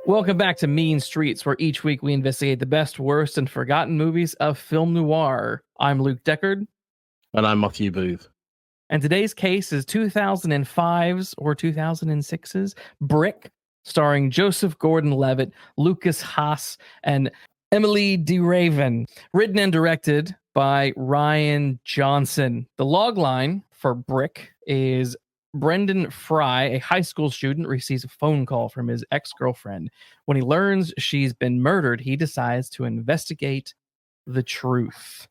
Welcome back to Mean Streets, where each week we investigate the best, worst, and forgotten movies of film noir. I'm Luke Deckard. And I'm Matthew Booth. And today's case is 2005's or 2006's Brick, starring Joseph Gordon-Levitt, Lukas Hass, and Emilie de Ravin. Written and directed by Rian Johnson. The logline for Brick is Brendan Fry, a high school student, receives a phone call from his ex-girlfriend. When he learns she's been murdered, he decides to investigate the truth.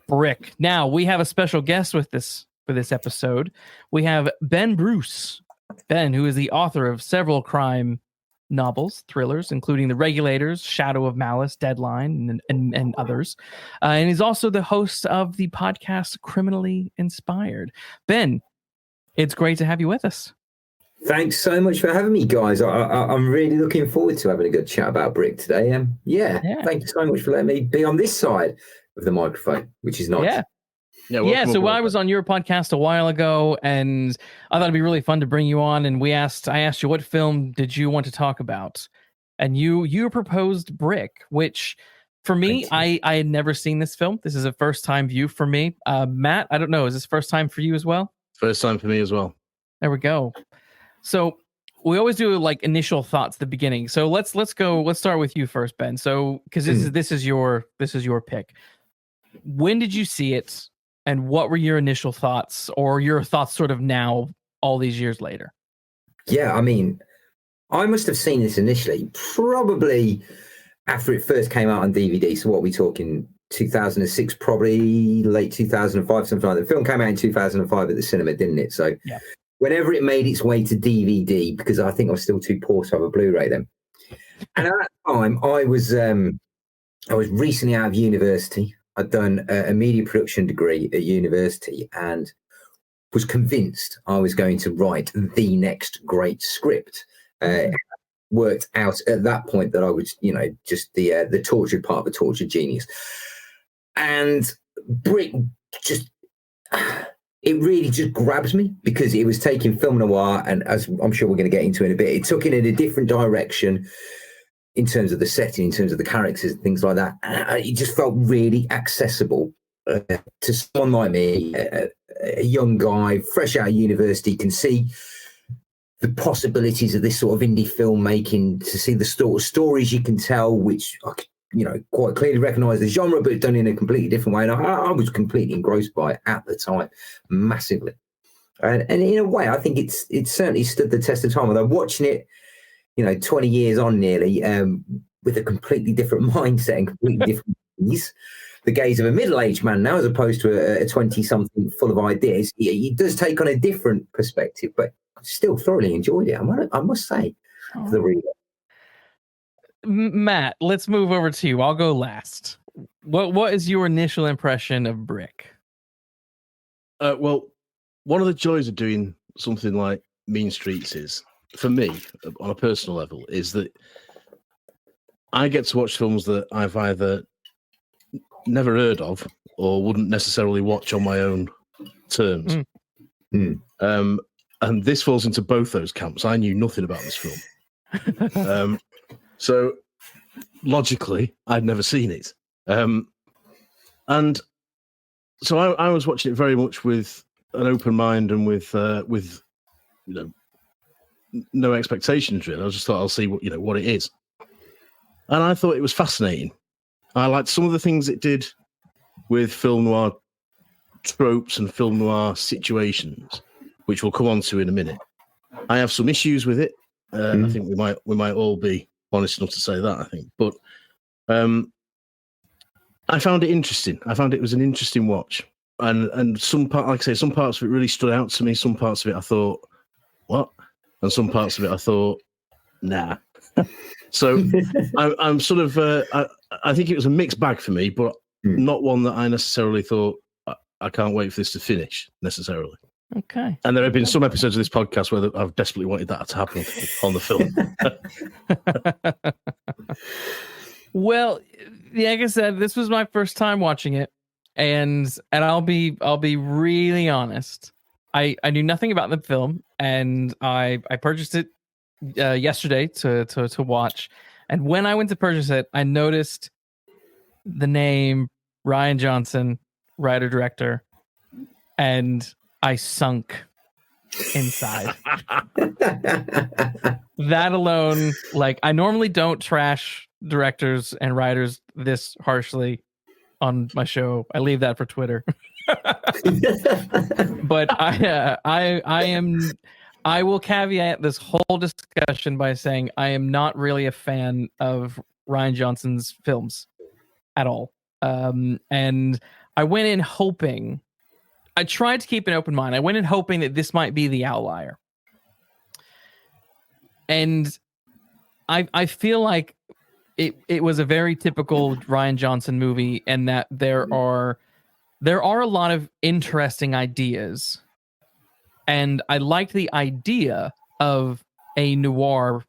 Brick. Now, we have a special guest with this for this episode. We have Ben Bruce. Ben, who is the author of several crime novels, thrillers, including The Regulators, Shadow of Malice, Deadline, and others. And he's also the host of the podcast Criminally Inspired. Ben, it's great to have you with us. Thanks so much for having me, guys. I'm really looking forward to having a good chat about Brick today. Yeah, thank you so much for letting me be on this side of the microphone, which is nice. Yeah. So I was on your podcast a while ago, and I thought it'd be really fun to bring you on. And I asked you, what film did you want to talk about? And you proposed Brick, which for me, I had never seen this film. This is a first time view for me. Matt, I don't know, is this first time for you as well? First time for me as well. There we go. So we always do like initial thoughts at the beginning. So let's start with you first, Ben. So because this is your pick. When did you see it, and what were your initial thoughts, or your thoughts sort of now, all these years later? Yeah, I mean, I must have seen this initially, probably after it first came out on DVD. So what are we talking? 2006, probably late 2005, something like that. The film came out in 2005 at the cinema, didn't it? So whenever it made its way to DVD, because I think I was still too poor to have a Blu-ray then. And at that time, I was recently out of university. I'd done a media production degree at university and was convinced I was going to write the next great script. Worked out at that point that I was, just the tortured part of a tortured genius. And Brick it really just grabs me because it was taking film noir, and as I'm sure we're going to get into in a bit, it took it in a different direction in terms of the setting, in terms of the characters and things like that. And it just felt really accessible to someone like me, a young guy, fresh out of university, can see the possibilities of this sort of indie filmmaking, to see the stories you can tell, which I could, quite clearly recognise the genre, but done in a completely different way. And I was completely engrossed by it at the time, massively. And in a way, I think it's certainly stood the test of time. Although watching it, 20 years on nearly, with a completely different mindset and completely different gaze, the gaze of a middle-aged man now, as opposed to a 20-something full of ideas, it does take on a different perspective, but still thoroughly enjoyed it, I must say, for the reader. Matt, let's move over to you. I'll go last. What is your initial impression of Brick? Well, one of the joys of doing something like Mean Streets is, for me, on a personal level, is that I get to watch films that I've either never heard of or wouldn't necessarily watch on my own terms. And this falls into both those camps. I knew nothing about this film. So logically, I'd never seen it. And so I was watching it very much with an open mind and with no expectations really. I just thought I'll see what it is. And I thought it was fascinating. I liked some of the things it did with film noir tropes and film noir situations, which we'll come on to in a minute. I have some issues with it. I think we might all be honest enough to say that, I think. But I found it interesting. I found it was an interesting watch. And some parts of it really stood out to me. Some parts of it I thought, what? And some parts of it I thought, nah. So I'm sort of, I think it was a mixed bag for me, but not one that I necessarily thought, I can't wait for this to finish, necessarily. Okay. And there have been some episodes of this podcast where I've desperately wanted that to happen on the film. Well, like I said, this was my first time watching it, and I'll be really honest. I knew nothing about the film, and I purchased it yesterday to watch, and when I went to purchase it, I noticed the name Rian Johnson, writer director, and I sunk inside. That alone, like, I normally don't trash directors and writers this harshly on my show. I leave that for Twitter. But I will caveat this whole discussion by saying I am not really a fan of Rian Johnson's films at all. And I went in hoping, I tried to keep an open mind. I went in hoping that this might be the outlier. And I feel like it was a very typical Rian Johnson movie, and that there are a lot of interesting ideas. And I liked the idea of a noir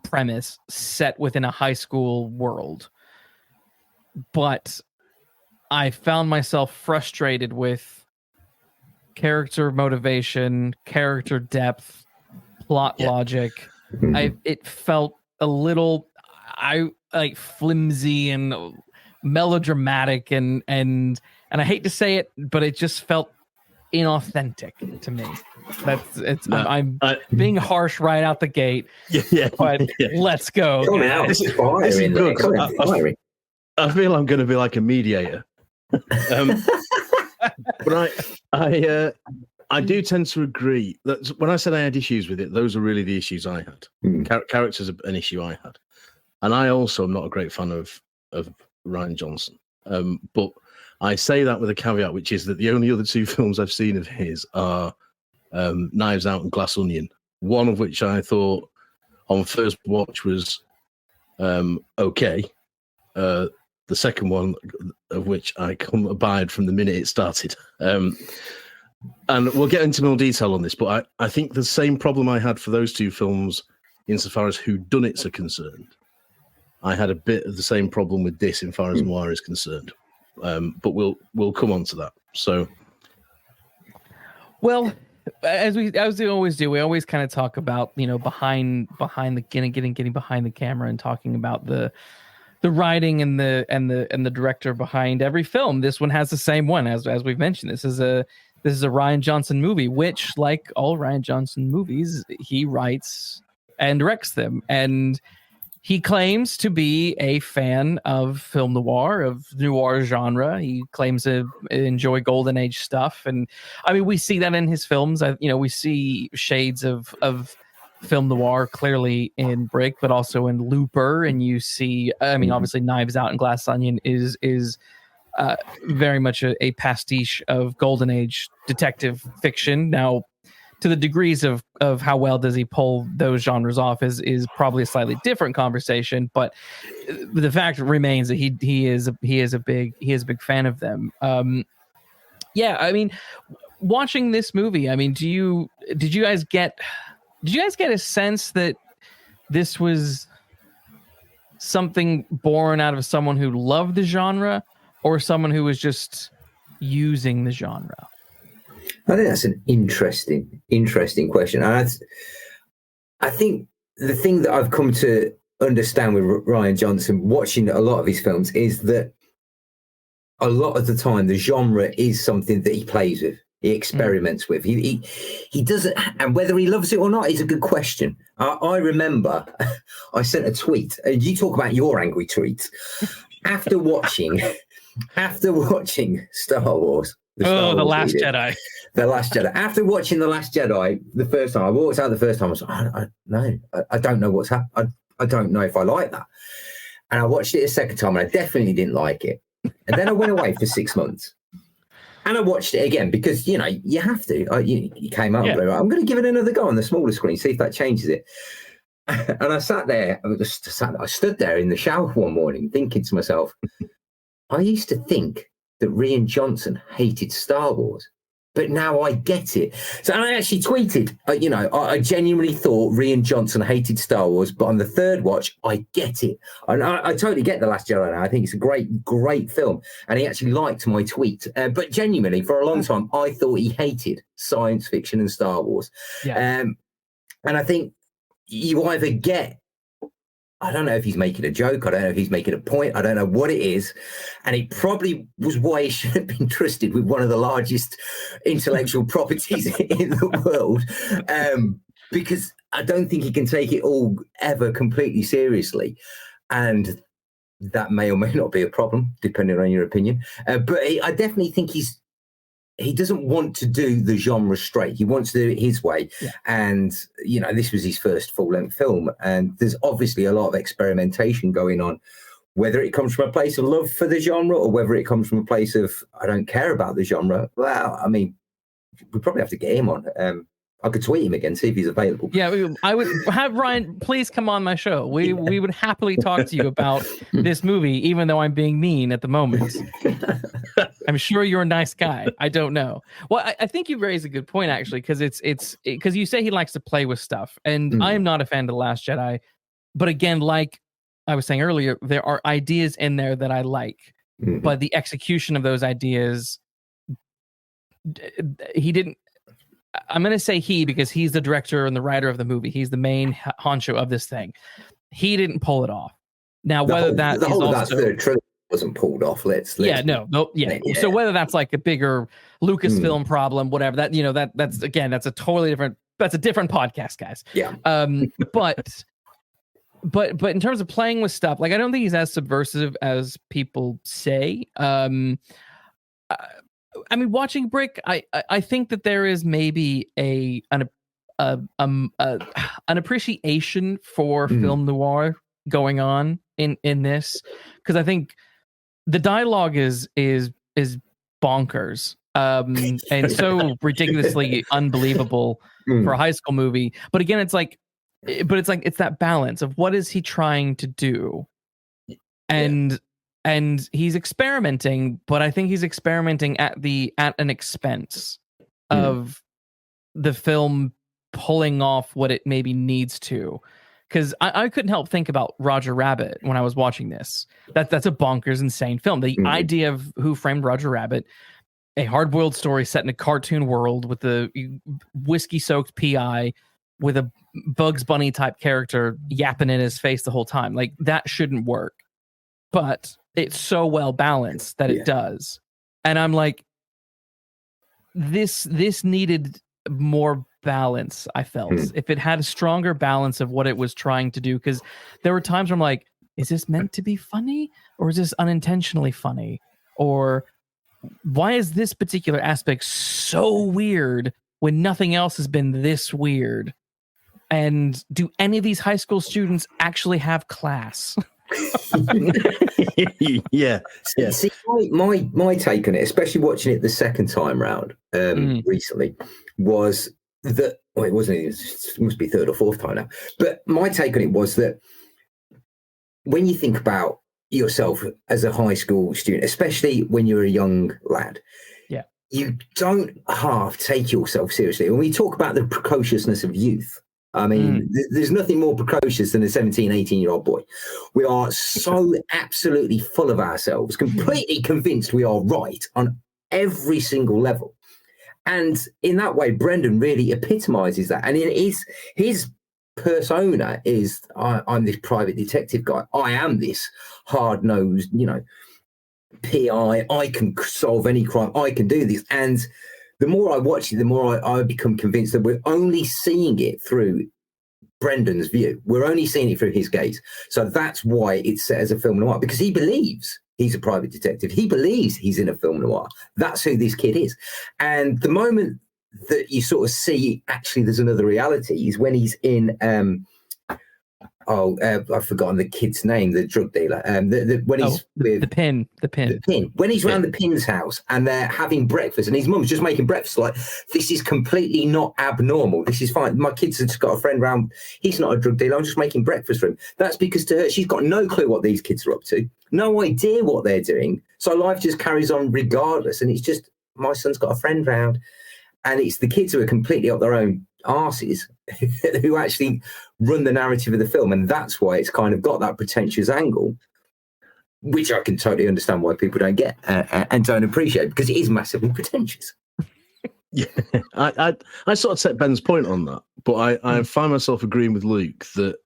premise set within a high school world. But I found myself frustrated with character motivation, character depth, plot logic. It felt a little flimsy and melodramatic, and I hate to say it, but it just felt inauthentic to me. I'm being harsh right out the gate. But let's go. This is good. I feel I'm going to be like a mediator. But I do tend to agree that when I said I had issues with it, those are really the issues I had. Characters are an issue I had. And I also am not a great fan of Rian Johnson. But I say that with a caveat, which is that the only other two films I've seen of his are Knives Out and Glass Onion, one of which I thought on first watch was okay. The second one of which I couldn't abide from the minute it started. And we'll get into more detail on this, but I think the same problem I had for those two films insofar as whodunits are concerned, I had a bit of the same problem with this insofar as noir is concerned. But we'll come on to that. So, well, as we always do, we always kind of talk about, behind the getting behind the camera and talking about the writing and the director behind every film. This one has the same one as we've mentioned. This is a Rian Johnson movie, which, like all Rian Johnson movies, he writes and directs them, and he claims to be a fan of film noir, of noir genre. He claims to enjoy golden age stuff, and I mean, we see that in his films. We see shades of film noir clearly in Brick, but also in Looper, and you see, obviously, Knives Out and Glass Onion is very much a pastiche of golden age detective fiction. Now, to the degrees of how well does he pull those genres off is probably a slightly different conversation, but the fact remains that he is a big fan of them. Watching this movie, did you guys get a sense that this was something born out of someone who loved the genre, or someone who was just using the genre? I think that's an interesting question. And I think the thing that I've come to understand with Rian Johnson, watching a lot of his films, is that a lot of the time the genre is something that he plays with, he experiments with. He doesn't, and whether he loves it or not is a good question. I remember I sent a tweet. You talk about your angry tweets after watching Star Wars. The Last Jedi. The Last Jedi. After watching The Last Jedi the first time, I walked out the first time. I was like, I don't know what's happened. I don't know if I like that. And I watched it a second time, and I definitely didn't like it. And then I went away for 6 months, and I watched it again because you have to. You came up. Yeah. I'm going to give it another go on the smaller screen, see if that changes it. And I sat there. I stood there in the shower one morning, thinking to myself, I used to think that Rian Johnson hated Star Wars, but now I get it. So I actually tweeted, I genuinely thought Rian Johnson hated Star Wars, but on the third watch, I get it. And I totally get The Last Jedi now. I think it's a great, great film. And he actually liked my tweet. But genuinely, for a long time, I thought he hated science fiction and Star Wars. Yeah. And I think you either get, I don't know if he's making a joke, I don't know if he's making a point, I don't know what it is, and it probably was why he shouldn't have been trusted with one of the largest intellectual properties in the world, because I don't think he can take it all ever completely seriously, and that may or may not be a problem, depending on your opinion. But I definitely think he doesn't want to do the genre straight. He wants to do it his way. Yeah. And, you know, this was his first full-length film. And there's obviously a lot of experimentation going on, whether it comes from a place of love for the genre or whether it comes from a place of, I don't care about the genre. Well, I mean, we probably have to get him on. I could tweet him again, see if he's available. Yeah, I would have Ryan, please come on my show. We would happily talk to you about this movie, even though I'm being mean at the moment. I'm sure you're a nice guy. I don't know. Well, I think you raise a good point, actually, because it's because you say he likes to play with stuff, and I am not a fan of The Last Jedi. But again, like I was saying earlier, there are ideas in there that I like, but the execution of those ideas, he didn't. I'm going to say he because he's the director and the writer of the movie. He's the main honcho of this thing. He didn't pull it off. Now, whether that the is whole of also... that third trilogy wasn't pulled off. Let's yeah. So whether that's like a bigger Lucasfilm problem, whatever, that, you know, that's again, that's a different podcast, guys. Yeah. But in terms of playing with stuff, like, I don't think he's as subversive as people say. I mean, watching Brick, I think that there is maybe an appreciation for film noir going on in this, because I think the dialogue is bonkers and so ridiculously unbelievable for a high school movie. But again, it's that balance of what is he trying to do, and he's experimenting, but I think he's experimenting at an expense of the film pulling off what it maybe needs to. Because I couldn't help think about Roger Rabbit when I was watching this. That's a bonkers, insane film. The idea of Who Framed Roger Rabbit, a hard-boiled story set in a cartoon world with a whiskey-soaked PI with a Bugs Bunny type character yapping in his face the whole time. Like, that shouldn't work. But it's so well balanced that it does. And I'm like, this needed more balance, I felt. If it had a stronger balance of what it was trying to do, because there were times where I'm like, is this meant to be funny? Or is this unintentionally funny? Or why is this particular aspect so weird when nothing else has been this weird? And do any of these high school students actually have class? yeah. See, my take on it, especially watching it the second time round recently, was that, well, it must be third or fourth time now. But my take on it was that when you think about yourself as a high school student, especially when you're a young lad, you don't half take yourself seriously. When we talk about the precociousness of youth, I mean, there's nothing more precocious than a 17, 18-year-old boy. We are so absolutely full of ourselves, completely convinced we are right on every single level. And in that way, Brendan really epitomizes that. And his persona is, I'm this private detective guy. I am this hard-nosed, PI. I can solve any crime. I can do this. And the more I watch it, the more I become convinced that we're only seeing it through Brendan's view. We're only seeing it through his gaze. So that's why it's set as a film noir, because he believes he's a private detective. He believes he's in a film noir. That's who this kid is. And the moment that you sort of see, actually, there's another reality is when he's in... I've forgotten the kid's name, the drug dealer. When he's with the pin. When he's around the Pin's house and they're having breakfast and his mum's just making breakfast, like, this is completely not abnormal. This is fine. My kid's just got a friend around. He's not a drug dealer. I'm just making breakfast for him. That's because to her, she's got no clue what these kids are up to, no idea what they're doing. So life just carries on regardless. And it's just, my son's got a friend round. And it's the kids who are completely up their own arses who actually run the narrative of the film. And that's why it's kind of got that pretentious angle, which I can totally understand why people don't get and don't appreciate, because it is massively pretentious. Yeah, I sort of set Ben's point on that, but I find myself agreeing with Luke that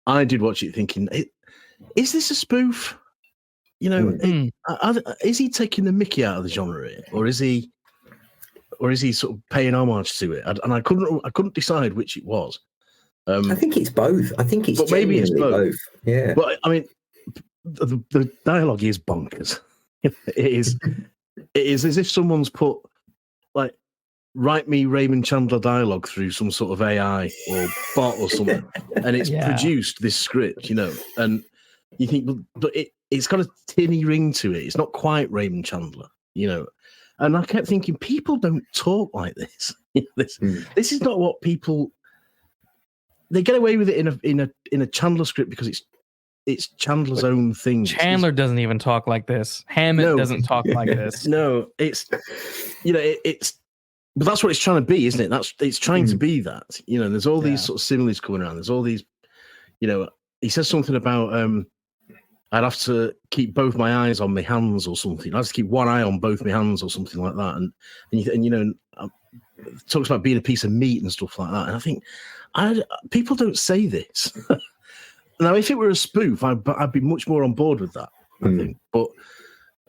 I did watch it thinking, is this a spoof? You know, is he taking the mickey out of the genre here, or is he sort of paying homage to it? And I couldn't decide which it was. I think it's both. I think it's genuinely both. Yeah, but I mean, the dialogue is bonkers. It is as if someone's put like, write me Raymond Chandler dialogue through some sort of AI or bot or something, and it's produced this script, you know, and you think, but it's got a tinny ring to it. It's not quite Raymond Chandler, you know. And I kept thinking, people don't talk like this. This is not what people. They get away with it in a Chandler script because it's Chandler's own thing. Chandler doesn't even talk like this. Hammett doesn't talk like this. No, it's, you know, it's. But that's what it's trying to be, isn't it? It's trying to be that. You know, there's all these sort of similes coming around. There's all these, you know. He says something about I'd have to keep both my eyes on my hands or something. I have to keep one eye on both my hands or something like that. And you know, talks about being a piece of meat and stuff like that. And I think people don't say this. Now, if it were a spoof, I'd be much more on board with that, I think. But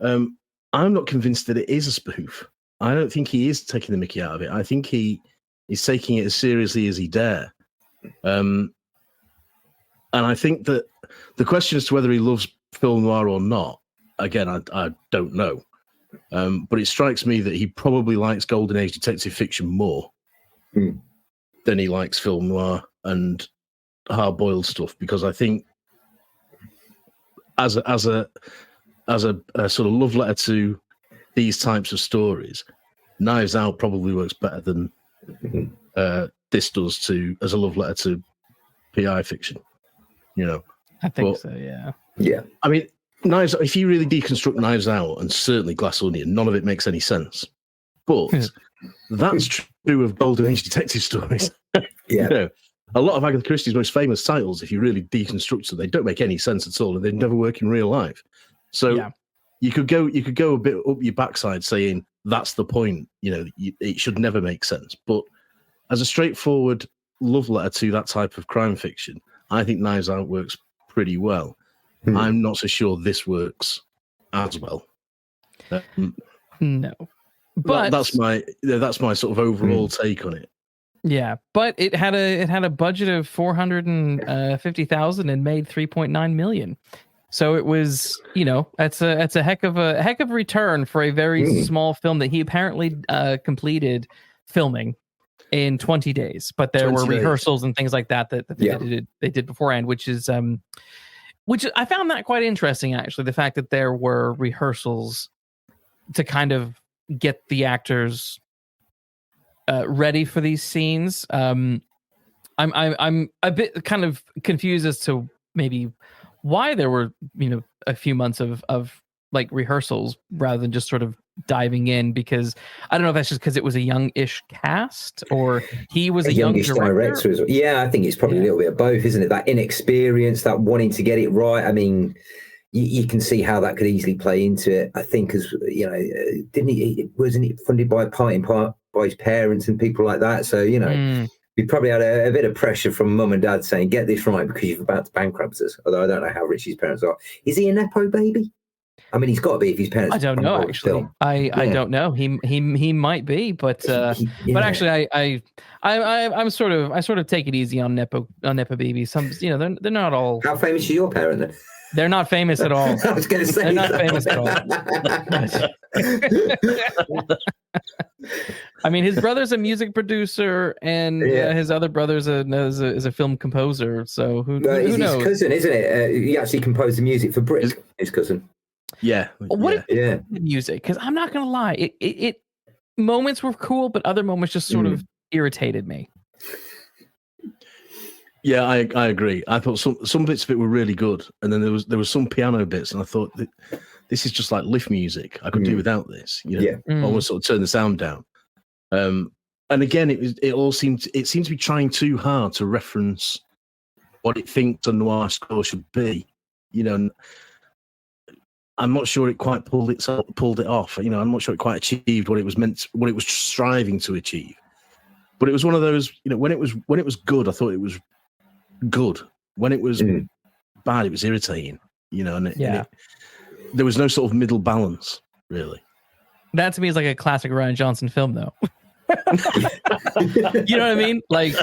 I'm not convinced that it is a spoof. I don't think he is taking the mickey out of it. I think he is taking it as seriously as he dare. And I think that the question as to whether he loves film noir or not, again, I don't know. But it strikes me that he probably likes Golden Age detective fiction more than he likes film noir and hard-boiled stuff, because I think as a sort of love letter to these types of stories, Knives Out probably works better than this does as a love letter to PI fiction. You know, I think so. Yeah. Yeah. I mean, Knives. If you really deconstruct Knives Out, and certainly Glass Onion, none of it makes any sense. But that's true of Golden Age detective stories. Yeah. You know, a lot of Agatha Christie's most famous titles, if you really deconstruct them, they don't make any sense at all, and they never work in real life. So you could go a bit up your backside saying that's the point. You know, it should never make sense. But as a straightforward love letter to that type of crime fiction, I think Knives Out works pretty well. I'm not so sure this works as well. No, but that's my sort of overall take on it. Yeah, but it had a budget of $450,000 and made $3.9 million. So it was, you know, that's a heck of a return for a very small film that he apparently completed filming in 20 days. But there were rehearsals and things like that they did beforehand, which I found that quite interesting, actually. The fact that there were rehearsals to kind of get the actors ready for these scenes. I'm a bit kind of confused as to maybe why there were, you know, a few months of like rehearsals rather than just sort of diving in, because I don't know if that's just because it was a young-ish cast or he was a young director as well. Yeah, I think it's probably a little bit of both, isn't it? That inexperience, that wanting to get it right. I mean, you can see how that could easily play into it. I think, as you know, wasn't it funded by his parents and people like that? So, you know, we probably had a bit of pressure from mum and dad saying, get this right because you're about to bankrupt us. Although I don't know how rich his parents are. Is he a Nepo baby? I mean, he's got to be if his parents. I don't know, actually. I don't know. He might be, but but actually, I sort of take it easy on Nepo babies. Some, you know, they're not all. How famous is your parent then? They're not famous at all. I was going to say they're not famous at all. I mean, his brother's a music producer, and his other brother's is a film composer. So who knows? His cousin, isn't it? He actually composed the music for Brick. His cousin. Yeah. What the music? Because I'm not gonna lie, it moments were cool, but other moments just sort of irritated me. Yeah, I agree. I thought some bits of it were really good, and then there was some piano bits, and I thought this is just like lift music. I could do without this. You know, almost sort of turn the sound down. And again, it seemed to be trying too hard to reference what it thinks a noir score should be. You know, I'm not sure it quite pulled it off. You know, I'm not sure it quite achieved what it was striving to achieve. But it was one of those, you know, when it was good, I thought it was good. When it was bad, it was irritating. You know, and there was no sort of middle balance, really. That to me is like a classic Rian Johnson film, though. You know what I mean? Like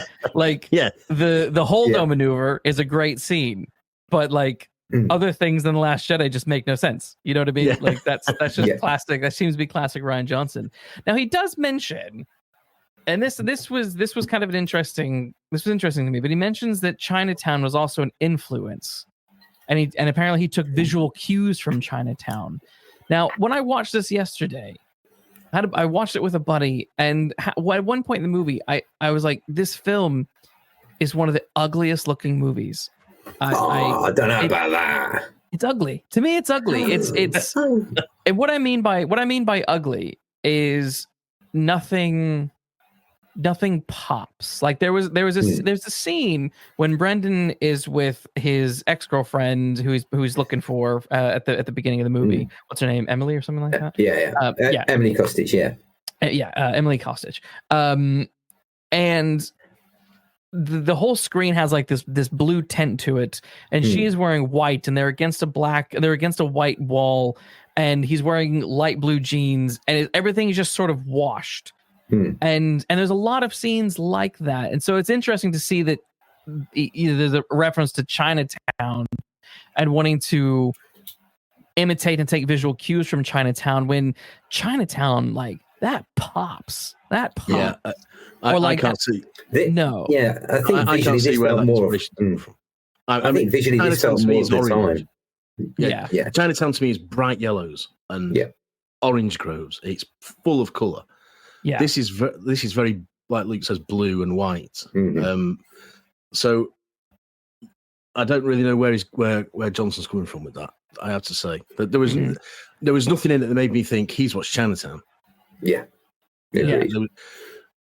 the Holdo maneuver is a great scene, but like other things than The Last Jedi just make no sense. You know what I mean? Yeah. Like that's just classic. That seems to be classic Rian Johnson. Now he does mention, and this was kind of interesting to me, but he mentions that Chinatown was also an influence, and apparently he took visual cues from Chinatown. Now, when I watched this yesterday, I watched it with a buddy, and at one point in the movie, I was like, this film is one of the ugliest looking movies. I don't know about that. It's ugly. To me, it's ugly. It's and what I mean by ugly is nothing pops. Like there's a scene when Brendan is with his ex-girlfriend who he's looking for at the beginning of the movie. What's her name? Emily or something like that? Yeah. Emily Kostic, Emily Kostic. And the whole screen has like this blue tint to it, and she is wearing white, and they're against a white wall, and he's wearing light blue jeans, and everything is just sort of washed. And there's a lot of scenes like that, and so it's interesting to see that there's a reference to Chinatown and wanting to imitate and take visual cues from Chinatown, when Chinatown, like, that pops. Yeah, I can't see. No. Yeah, I think I can't see where that inspiration comes from. I mean, visually this felt more of the time. Yeah. Chinatown to me is bright yellows and orange groves. It's full of colour. Yeah, this is very, like Luke says, blue and white. So I don't really know where Johnson's coming from with that. I have to say that there was nothing in it that made me think he's watched Chinatown. Yeah.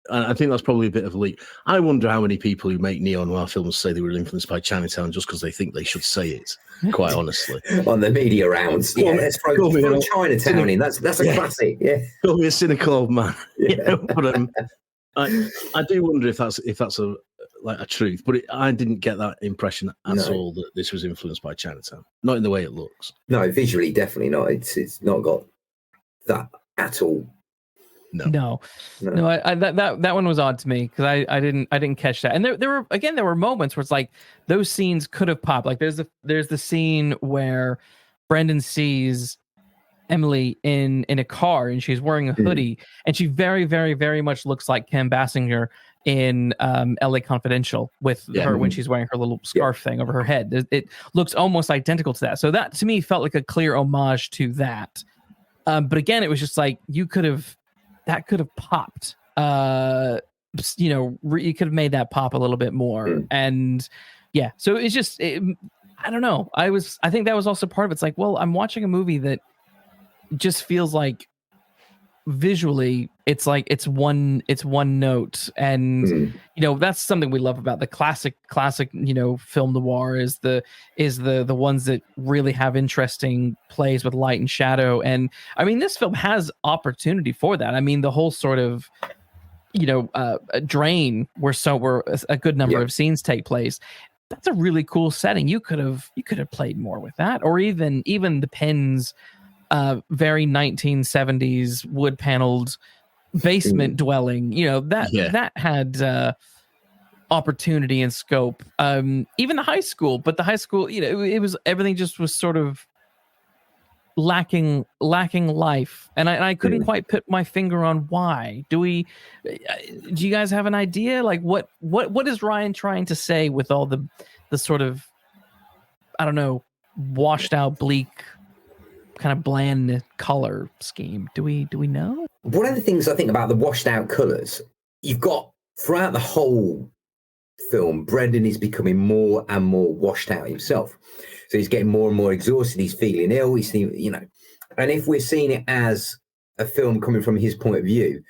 I think that's probably a bit of a leap. I wonder how many people who make neo-noir films say they were influenced by Chinatown just because they think they should say it, quite honestly. On the media rounds. Let's throw Chinatown in. That's a classic. Yeah. Call me a cynical old man. Yeah. But I do wonder if that's a truth. But I didn't get that impression at all that this was influenced by Chinatown. Not in the way it looks. No, visually, definitely not. It's not got that at all. No. That one was odd to me because I didn't catch that. And there were moments where it's like those scenes could have popped. Like there's the scene where Brendan sees Emily in a car and she's wearing a hoodie and she very, very, very much looks like Kim Basinger in LA Confidential with her when she's wearing her little scarf thing over her head. It looks almost identical to that. So that to me felt like a clear homage to that. But again, it was just like that could have popped. You could have made that pop a little bit more. And so it's just, I don't know. I think that was also part of it. It's like, well, I'm watching a movie that just feels like visually it's like it's one note, and that's something we love about the classic film noir is the ones that really have interesting plays with light and shadow. And I mean, this film has opportunity for that. I mean, the whole sort of drain where a good number of scenes take place. That's a really cool setting. You could have played more with that, or even the Penn's very 1970s wood paneled basement dwelling. That had opportunity and scope. Even the high school, but the high school, it was everything just was sort of lacking life, and I couldn't quite put my finger on why. Do you guys have an idea? Like what is Rian trying to say with all the sort of, I don't know, washed out, bleak, kind of bland color scheme? Do we know? One of the things I think about the washed out colors, you've got throughout the whole film, Brendan is becoming more and more washed out himself. So he's getting more and more exhausted. He's feeling ill. And if we're seeing it as a film coming from his point of view,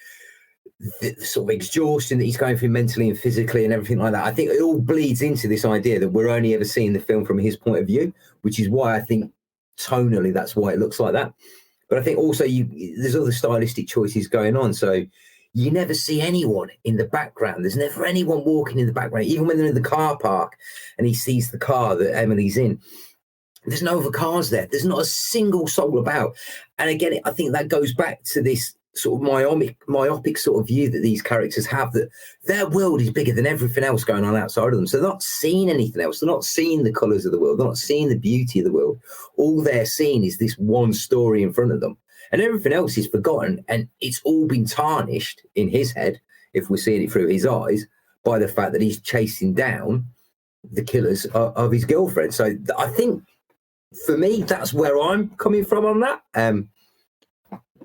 the sort of exhaustion that he's going through mentally and physically and everything like that, I think it all bleeds into this idea that we're only ever seeing the film from his point of view, which is why I think tonally, that's why it looks like that. But I think also there's other stylistic choices going on. So you never see anyone in the background. There's never anyone walking in the background, even when they're in the car park and he sees the car that Emilie's in. There's no other cars there. There's not a single soul about. And again, I think that goes back to this sort of myopic sort of view that these characters have, that their world is bigger than everything else going on outside of them. So they're not seeing anything else. They're not seeing the colours of the world. They're not seeing the beauty of the world. All they're seeing is this one story in front of them. And everything else is forgotten. And it's all been tarnished in his head, if we're seeing it through his eyes, by the fact that he's chasing down the killers of his girlfriend. So I think, for me, that's where I'm coming from on that.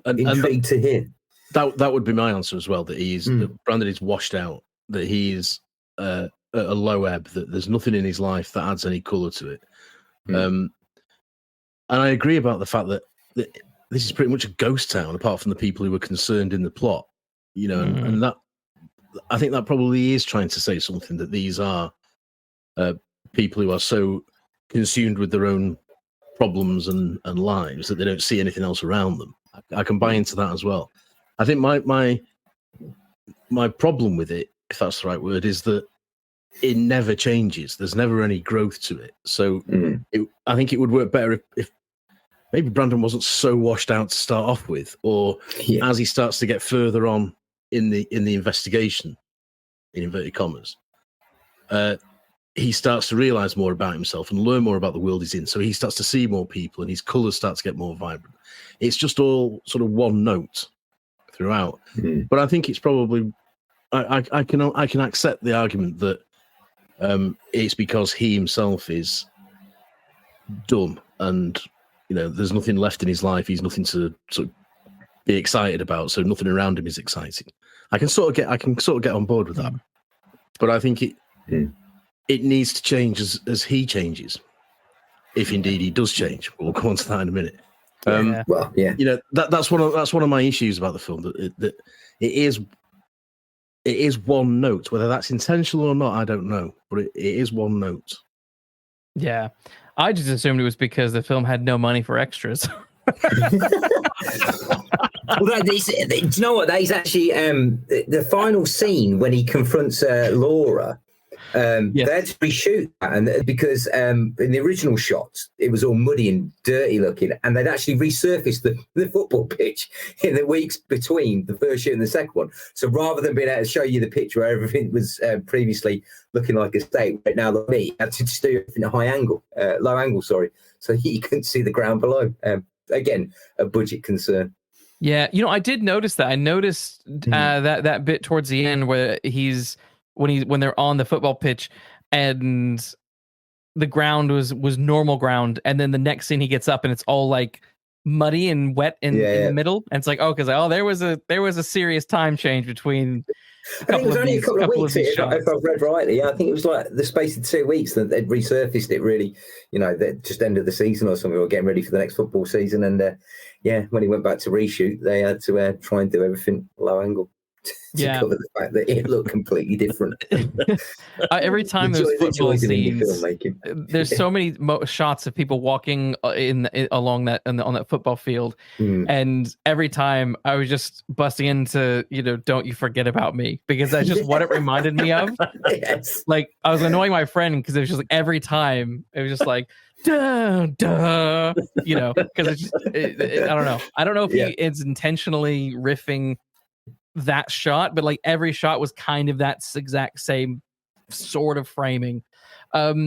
Intrigued to hear. That would be my answer as well. That Brandon is washed out. That he is at a low ebb. That there's nothing in his life that adds any colour to it. And I agree about the fact that this is pretty much a ghost town, apart from the people who were concerned in the plot. You know, and that I think that probably is trying to say something. That these are people who are so consumed with their own problems and lives that they don't see anything else around them. I can buy into that as well. I think my problem with it, if that's the right word, is that it never changes. There's never any growth to it. So I think it would work better if maybe Brandon wasn't so washed out to start off with, or as he starts to get further on in the investigation, in inverted commas, he starts to realize more about himself and learn more about the world he's in. So he starts to see more people and his colors start to get more vibrant. It's just all sort of one note throughout. But I think it's probably, I can accept the argument that it's because he himself is dumb and, you know, there's nothing left in his life. He's nothing to sort of be excited about. So nothing around him is exciting. I can sort of get on board with that. But I think it needs to change as he changes, if indeed he does change. We'll come on to that in a minute. You know, that's one of my issues about the film, that it is one note. Whether that's intentional or not, I don't know, but it is one note. Yeah, I just assumed it was because the film had no money for extras. Well, do you know what? That is actually the final scene when he confronts Laura. They had to reshoot that, and because in the original shots it was all muddy and dirty looking, and they'd actually resurfaced the football pitch in the weeks between the first shoot and the second one. So rather than being able to show you the picture where everything was previously looking like a state, right now like me had to just do everything at low angle, so you couldn't see the ground below. Again, a budget concern. Yeah, you know, I did notice that. I noticed that bit towards the end where when they're on the football pitch and the ground was normal ground, and then the next scene he gets up and it's all like muddy and wet in the middle, and it's like, there was a serious time change between I think it was only a couple of weeks, if I've read rightly. I think it was like the space of 2 weeks that they'd resurfaced it, really, you know, that just ended the season or something, or getting ready for the next football season. And when he went back to reshoot, they had to try and do everything low angle to cover the fact that it looked completely different. Every time there's football scenes, there's so many shots of people walking along that on that football field, and every time I was just busting into, you know, "Don't you forget about me," because that's just what it reminded me of. Yes. Like I was annoying my friend because it was just like every time it was just like duh, duh, you know, because it's just I don't know if he is intentionally riffing that shot, but like every shot was kind of that exact same sort of framing. So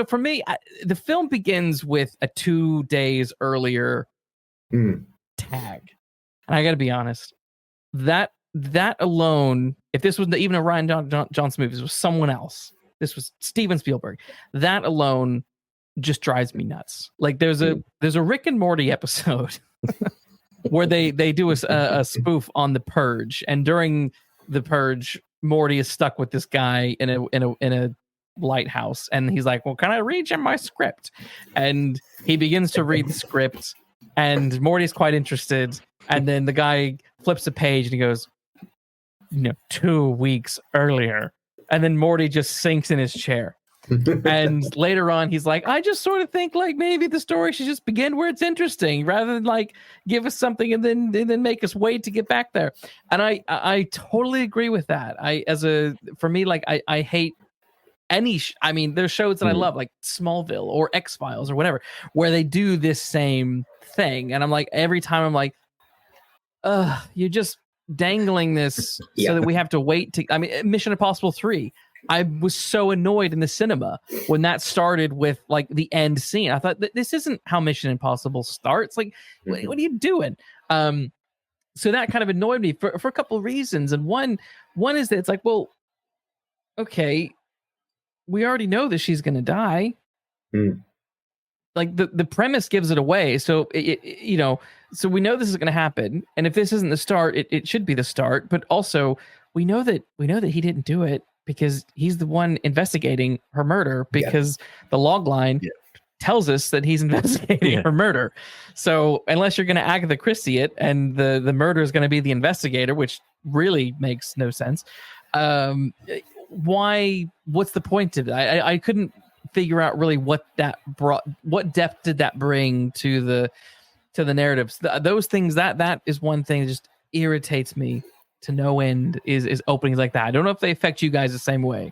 for me, the film begins with a 2 days earlier tag, and I got to be honest, that alone, if this was even a Rian Johnson movie, this was someone else, this was Steven Spielberg, that alone just drives me nuts. Like there's a Rick and Morty episode where they do a spoof on The Purge, and during The Purge, Morty is stuck with this guy in a lighthouse, and he's like, "Well, can I read you my script?" And he begins to read the script, and Morty's quite interested, and then the guy flips a page and he goes, 2 weeks earlier, and then Morty just sinks in his chair. And later on, he's like, I just sort of think like maybe the story should just begin where it's interesting rather than like give us something and then make us wait to get back there. And I totally agree with that. For me, like I hate I mean, there's shows that I love like Smallville or X-Files or whatever, where they do this same thing. And I'm like, every time I'm like, you're just dangling this so that we have to wait to, I mean, Mission Impossible 3. I was so annoyed in the cinema when that started with like the end scene. I thought this isn't how Mission Impossible starts. Like, what are you doing? So that kind of annoyed me for a couple of reasons. And one is that it's like, well, okay, we already know that she's going to die. Like the premise gives it away. So so we know this is going to happen. And if this isn't the start, it should be the start. But also we know that he didn't do it, because he's the one investigating her murder, because the log line tells us that he's investigating her murder. So unless you're going to Agatha Christie it and the murder is going to be the investigator, which really makes no sense. What's the point of it? I couldn't figure out really what depth did that bring to the narratives. Those things, that is one thing that just irritates me to no end, is openings like that. I don't know if they affect you guys the same way,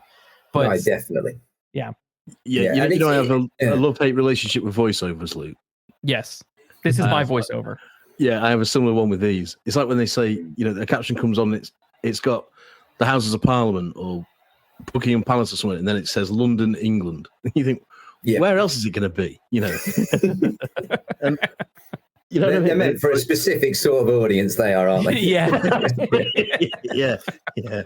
but no, definitely. Yeah. I have a love-hate relationship with voiceovers, Luke. Yes. This is my voiceover. Yeah, I have a similar one with these. It's like when they say, the caption comes on, it's got the Houses of Parliament or Buckingham Palace or something, and then it says London, England. You think, where else is it going to be? And, they're meant for a specific sort of audience, they are, aren't they? Yeah. yeah.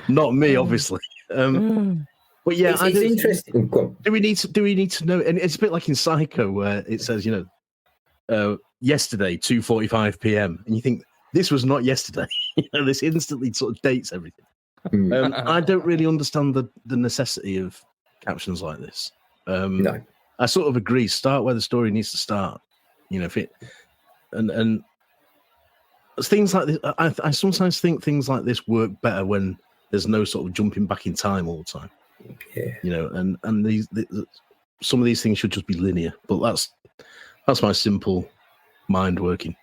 Not me, obviously. But yeah, it's interesting. Do we need to know? And it's a bit like in Psycho, where it says, yesterday, 2:45 p.m. And you think, this was not yesterday. This instantly sort of dates everything. I don't really understand the necessity of captions like this. No. I sort of agree. Start where the story needs to start. If it and things like this, I sometimes think things like this work better when there's no sort of jumping back in time all the time. Yeah. And these some of these things should just be linear. But that's my simple mind working.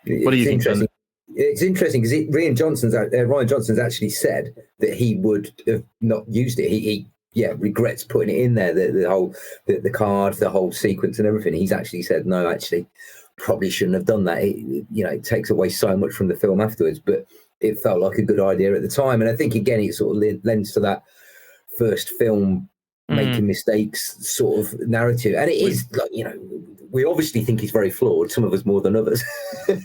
What do you think, Ben? It's interesting because Rian Johnson's actually said that he would have not used it. He regrets putting it in there. The whole the card, the whole sequence, and everything. He's actually said no. Actually, probably shouldn't have done that. It takes away so much from the film afterwards. But it felt like a good idea at the time, and I think again it sort of lends to that first film making mistakes sort of narrative, and it is like we obviously think he's very flawed. Some of us more than others. But,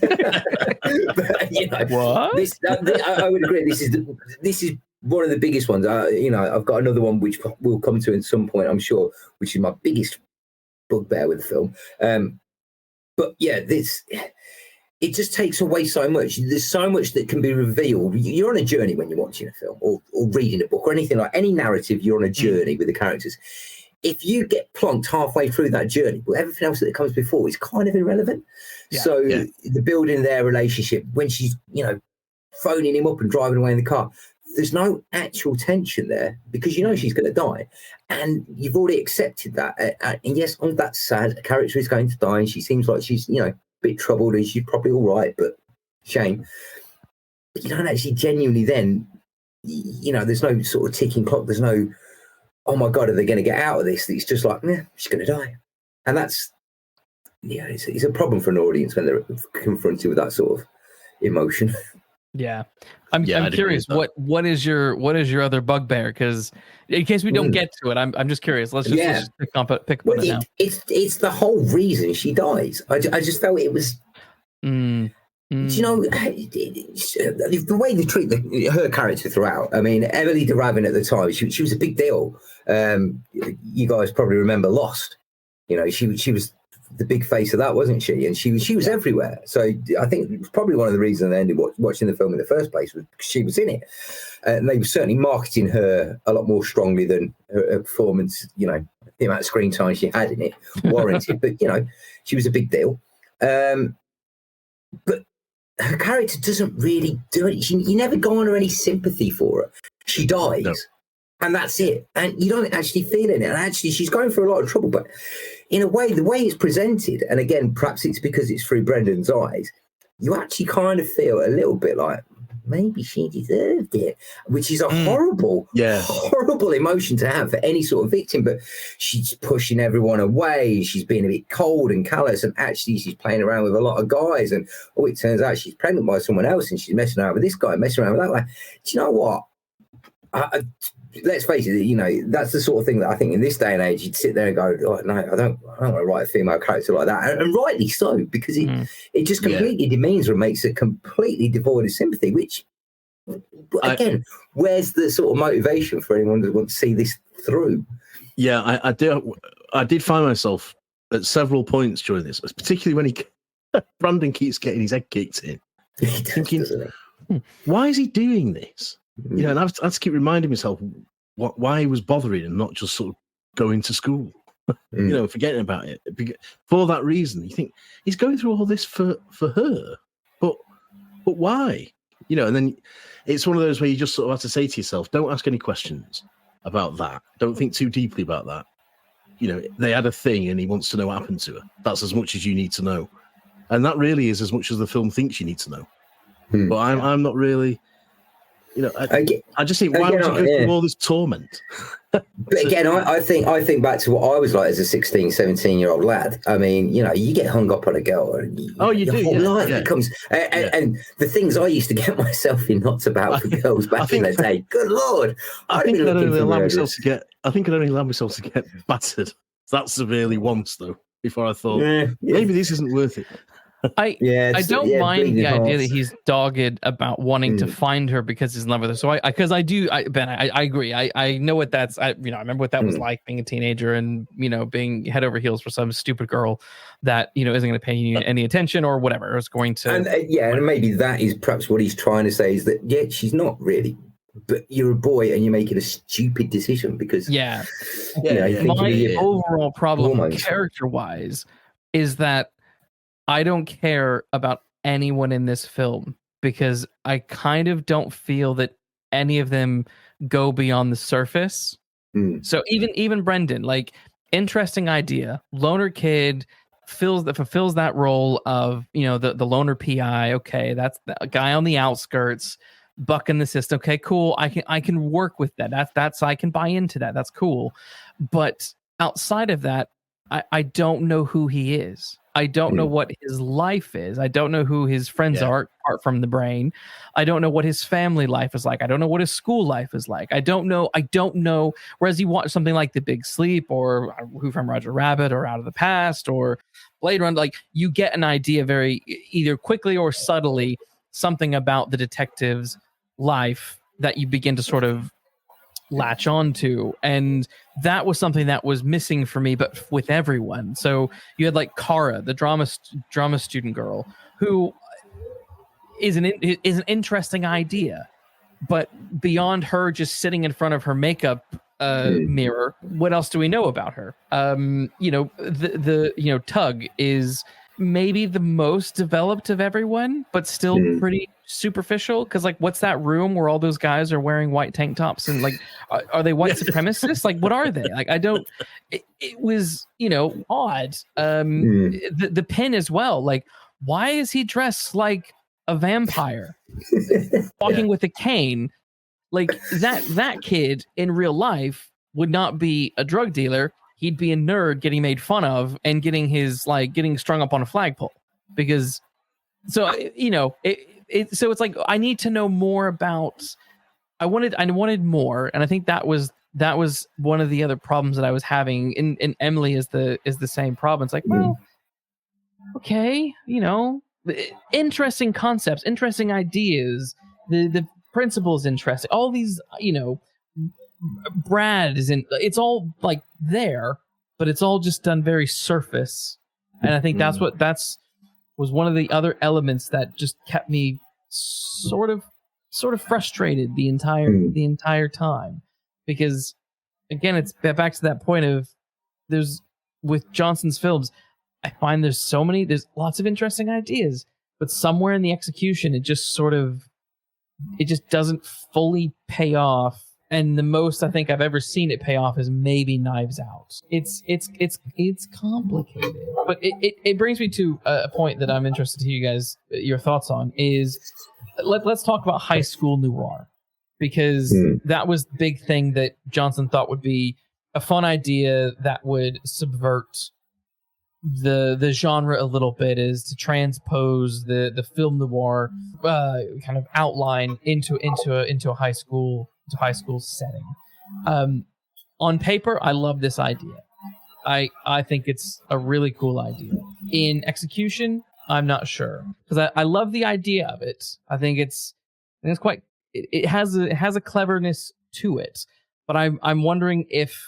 what? I would agree. This is one of the biggest ones. I've got another one which we'll come to at some point, I'm sure, which is my biggest bugbear with the film. But yeah, it just takes away so much. There's so much that can be revealed. You're on a journey when you're watching a film or reading a book or anything like any narrative. You're on a journey with the characters. If you get plonked halfway through that journey, well, everything else that comes before is kind of irrelevant. The building their relationship, when she's, phoning him up and driving away in the car, there's no actual tension there because she's going to die. And you've already accepted that. And yes, that's sad. A character is going to die and she seems like she's, a bit troubled and she's probably all right, but shame. But you don't actually genuinely then, there's no sort of ticking clock. There's no, oh my God, are they going to get out of this? It's just like, she's going to die. And that's, it's a problem for an audience when they're confronted with that sort of emotion. Yeah. I'm curious, what is your other bugbear? Because in case we don't get to it, I'm just curious. Let's just pick up on it now. It's the whole reason she dies. I just felt it was... Do you know, the way they treat her character throughout? I mean, Emilie de Ravin at the time, she was a big deal. You guys probably remember Lost. She was the big face of that, wasn't she? And she was everywhere. So I think probably one of the reasons I ended up watching the film in the first place was because she was in it. And they were certainly marketing her a lot more strongly than her performance, the amount of screen time she had in it warranted. But, she was a big deal. But her character doesn't really do it. You never go on her any sympathy for her. She dies. And that's it. And you don't actually feel it. And actually, she's going through a lot of trouble. But in a way, the way it's presented, and again, perhaps it's because it's through Brendan's eyes, you actually kind of feel a little bit like maybe she deserved it, which is a horrible emotion to have for any sort of victim. But she's pushing everyone away. She's being a bit cold and callous. And actually, she's playing around with a lot of guys. And it turns out she's pregnant by someone else and she's messing around with this guy, messing around with that guy. Do you know what? Let's face it, that's the sort of thing that I think in this day and age, you'd sit there and go, oh, no, I don't want to write a female character like that. And rightly so, because it just completely demeans her and makes it completely devoid of sympathy, which, again, where's the sort of motivation for anyone to want to see this through? Yeah, I did find myself at several points during this, particularly when Brandon keeps getting his head kicked in, thinking, why is he doing this? And I have to keep reminding myself why he was bothering and not just sort of going to school, forgetting about it. For that reason, you think he's going through all this for her, but why? And then it's one of those where you just sort of have to say to yourself, don't ask any questions about that. Don't think too deeply about that. They had a thing and he wants to know what happened to her. That's as much as you need to know. And that really is as much as the film thinks you need to know. But I'm not really... I just think, why would you go through all this torment? But again, I think back to what I was like as a 16, 17-year-old lad. I mean, you get hung up on a girl. And your whole life becomes... And the things I used to get myself in knots about for girls back in the day, good Lord. I think I'd only allow myself to get battered that severely once, though, before I thought, maybe this isn't worth it. I don't mind the idea that he's dogged about wanting to find her because he's in love with her. So Ben, I agree. I know what that's. I remember what that was like being a teenager and being head over heels for some stupid girl that isn't going to pay you any attention or whatever. It's going to and maybe that is perhaps what he's trying to say is that she's not really. But you're a boy and you're making a stupid decision because my overall problem character-wise is that I don't care about anyone in this film because I kind of don't feel that any of them go beyond the surface. So even Brendan, like, interesting idea, loner kid, fulfills that role of the loner PI. Okay, that's the guy on the outskirts, bucking the system. Okay, cool. I can work with that. That's I can buy into that. That's cool. But outside of that, I don't know who he is. I don't know what his life is. I don't know who his friends are, apart from the brain. I don't know what his family life is like. I don't know what his school life is like. I don't know. Whereas you watch something like The Big Sleep or Who Framed Roger Rabbit or Out of the Past or Blade Runner, like, you get an idea very either quickly or subtly something about the detective's life that you begin to sort of latch on to, and that was something that was missing for me, but with everyone. So you had like Kara, the drama student girl, who is an interesting idea, but beyond her just sitting in front of her makeup mirror, what else do we know about her? Tug is maybe the most developed of everyone, but still pretty superficial, because like, what's that room where all those guys are wearing white tank tops and like, are they white supremacists? Like, what are they? Like, I don't, it was odd. The pin as well, like, why is he dressed like a vampire walking with a cane? Like, that kid in real life would not be a drug dealer. He'd be a nerd getting made fun of and getting strung up on a flagpole. Because, so so it's like, I need to know more about. I wanted more, and I think that was one of the other problems that I was having. In Emilie is the same problem. It's like, well, okay, interesting concepts, interesting ideas, the principles interesting. All these, Brad is in. It's all like there, but it's all just done very surface, and I think that's was one of the other elements that just kept me sort of frustrated the entire time, because again, it's back to that point of with Johnson's films, I find there's lots of interesting ideas, but somewhere in the execution, it just doesn't fully pay off and the most I think I've ever seen it pay off is maybe Knives Out. It's complicated, but it brings me to a point that I'm interested to you guys your thoughts on is let's talk about high school noir, because that was the big thing that Johnson thought would be a fun idea that would subvert the genre a little bit, is to transpose the film noir kind of outline into a high school setting. On paper, I love this idea. I think it's a really cool idea. In execution, I'm not sure, because I love the idea of it. I think it's quite. It has a cleverness to it, but I'm wondering if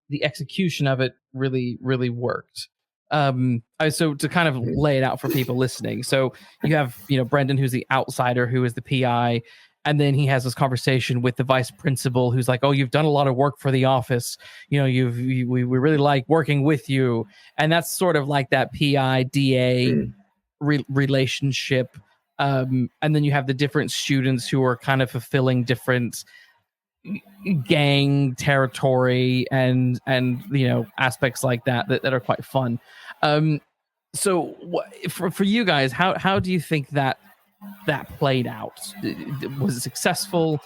the execution of it really worked. So to kind of lay it out for people listening, so you have Brendan, who's the outsider, who is the PI, and then he has this conversation with the vice principal, who's like, "Oh, you've done a lot of work for the office. We really like working with you," and that's sort of like that PI DA relationship. And then you have the different students who are kind of fulfilling different gang territory and aspects like that are quite fun. So for you guys, how do you think that played out? Was it successful?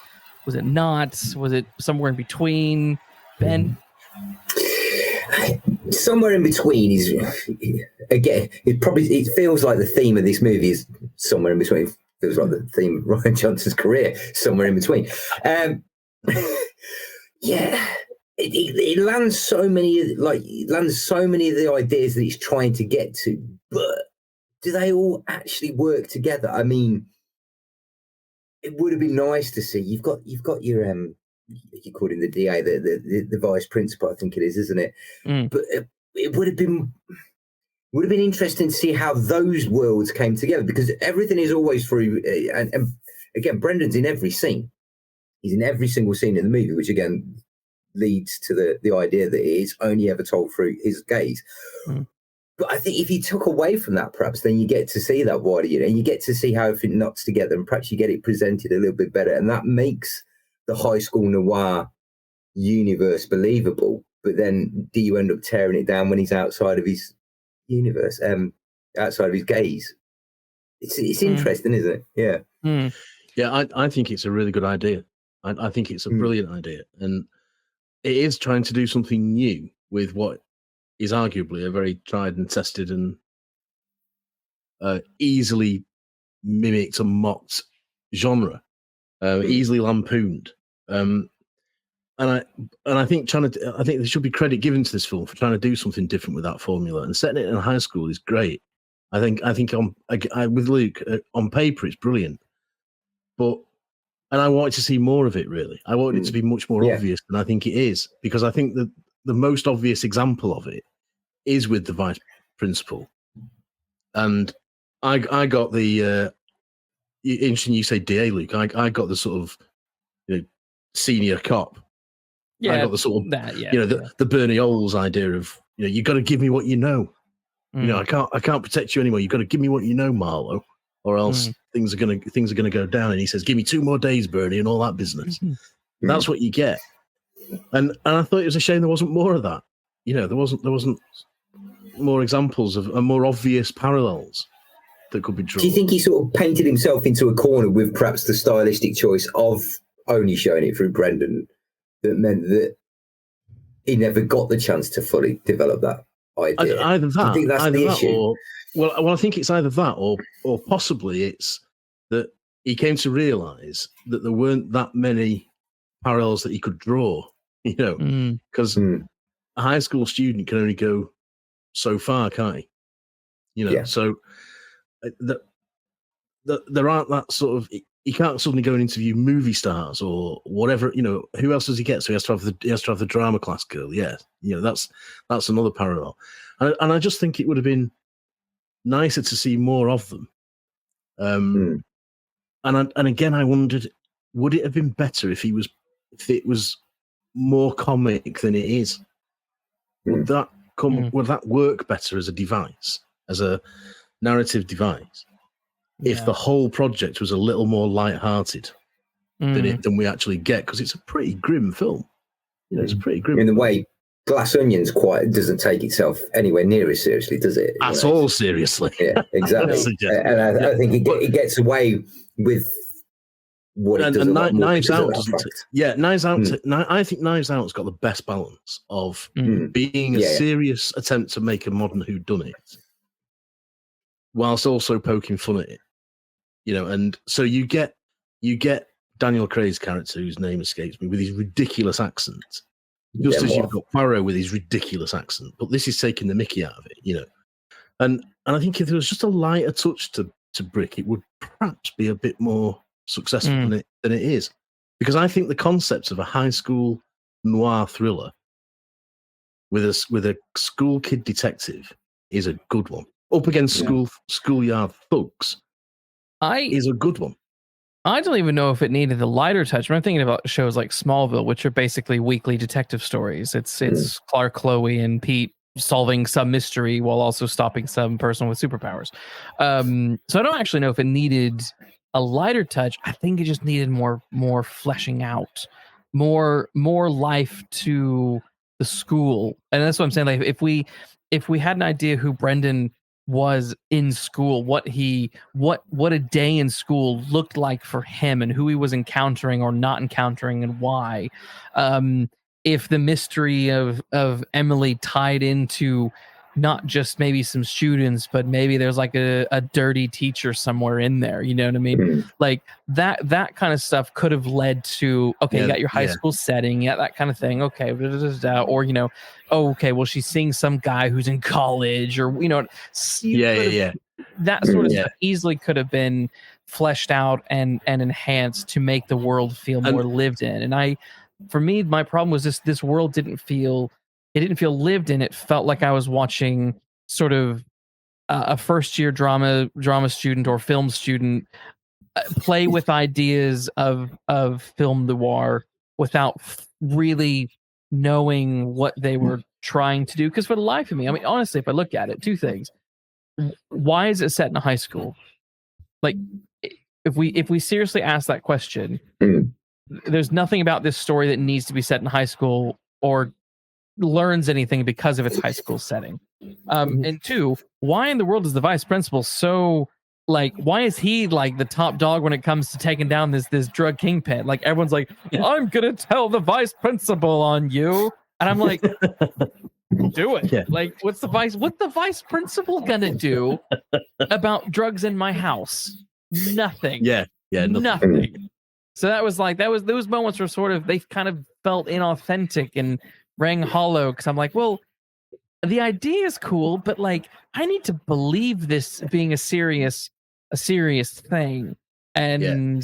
Was it not? Was it somewhere in between? Ben? Somewhere in between is, again, it feels like the theme of this movie is somewhere in between. It feels like the theme of Rian Johnson's career, somewhere in between. Yeah, it lands so many of the ideas that he's trying to get to, but do they all actually work together? I mean, it would have been nice to see. You've got your you called him the DA, the vice principal, I think it is, isn't it? But it would have been interesting to see how those worlds came together, because everything is always through. And again, Brendan's in every scene. He's in every single scene in the movie, which again leads to the idea that it is only ever told through his gaze. But I think if you took away from that, perhaps, then you get to see that wider, and you get to see how everything knots together, and perhaps you get it presented a little bit better, and that makes the high school noir universe believable. But then do you end up tearing it down when he's outside of his universe, outside of his gaze? It's interesting, isn't it? Yeah. Yeah, I think it's a really good idea. I think it's a brilliant idea. And it is trying to do something new with what is arguably a very tried and tested and easily mimicked and mocked genre, easily lampooned. And I think there should be credit given to this film for trying to do something different with that formula, and setting it in high school is great. I think with Luke, on paper it's brilliant, and I wanted to see more of it. Really, I wanted it to be much more obvious than I think it is, because I think that the most obvious example of it is with the vice principal, and I got the interesting. You say DA, Luke. I got the sort of senior cop. Yeah, I got the sort of the Bernie Oles idea of you got to give me what you know. I can't protect you anymore. You got to give me what you know, Marlowe, or else things are gonna go down. And he says, "Give me 2 more days, Bernie," and all that business. That's what you get. And I thought it was a shame there wasn't more of that. There wasn't more examples of more obvious parallels that could be drawn. Do you think he sort of painted himself into a corner with perhaps the stylistic choice of only showing it through Brendan, that meant that he never got the chance to fully develop that idea? Either that, do you think that's the issue? Well, I think it's either that, or possibly it's that he came to realise that there weren't that many parallels that he could draw. Because a high school student can only go so far, can't he? So there aren't that sort of. He can't suddenly go and interview movie stars or whatever. Who else does he get? So he has to have the drama class girl. Yeah, that's another parallel. And I just think it would have been nicer to see more of them. And again, I wondered, would it have been better if it was more comic than it is? Would that work better as a device, as a narrative device, if the whole project was a little more light-hearted? than we actually get, because it's a pretty grim film. It's a pretty grim. In the way Glass Onion's doesn't take itself anywhere near as seriously, does it? At all seriously. Yeah, exactly. And I think it gets away with what it does. And Knives Out doesn't. Knives Out. I think Knives Out's got the best balance of being a serious attempt to make a modern whodunit, whilst also poking fun at it. And so you get Daniel Craig's character, whose name escapes me, with his ridiculous accent. Just as you've got Poirot with his ridiculous accent, but this is taking the mickey out of it, And I think if there was just a lighter touch to Brick, it would perhaps be a bit more successful than it is. Because I think the concept of a high school noir thriller with a school kid detective is a good one. Up against schoolyard thugs is a good one. I don't even know if it needed the lighter touch. I'm thinking about shows like Smallville, which are basically weekly detective stories. It's Clark, Chloe, and Pete solving some mystery while also stopping some person with superpowers. So I don't actually know if it needed a lighter touch. I think it just needed more fleshing out, more life to the school. And that's what I'm saying. Like if we had an idea who Brendan was in school, what a day in school looked like for him, and who he was encountering or not encountering, and why. If the mystery of Emily tied into not just maybe some students, but maybe there's like a dirty teacher somewhere in there, you know what I mean? Like that kind of stuff could have led to, okay, you got your high school setting, that kind of thing. Okay. Or, okay, well, she's seeing some guy who's in college, or, that sort of stuff easily could have been fleshed out and enhanced to make the world feel more lived in. And for me, my problem was this world didn't feel lived in. It felt like I was watching sort of a first year drama student or film student play with ideas of film noir without really knowing what they were trying to do. Because for the life of me, I mean, honestly, if I look at it, two things. Why is it set in a high school? Like, if we seriously ask that question, there's nothing about this story that needs to be set in high school or learns anything because of its high school setting. And two, why in the world is the vice principal so, like, why is he like the top dog when it comes to taking down this drug kingpin? Like, everyone's like, I'm gonna tell the vice principal on you, and I'm like, do it. Yeah. Like, what's the vice principal gonna do about drugs in my house? Nothing. Nothing. So that was those moments were sort of, they kind of felt inauthentic and rang hollow, because I'm like, well, the idea is cool, but like, I need to believe this being a serious thing. And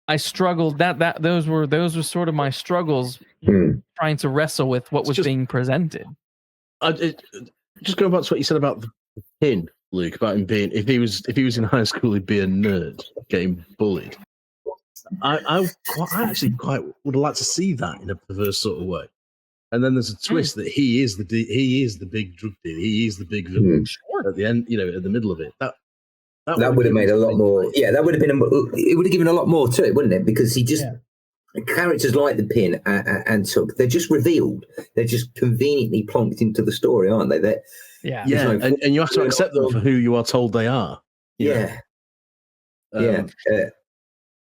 I struggled those were sort of my struggles trying to wrestle with what was being presented. Just going back to what you said about the pin, Luke, about him being, if he was in high school, he'd be a nerd getting bullied. I actually quite would like to see that in a perverse sort of way. And then there's a twist that he is the big drug dealer. He is the big villain at the end, at the middle of it. That would have made a lot more. Yeah, that would have been. It would have given a lot more to it, wouldn't it? Because he just characters like the Pin and Tuck, they're just revealed. They're just conveniently plonked into the story, aren't they? And you have to accept them for who you are told they are. And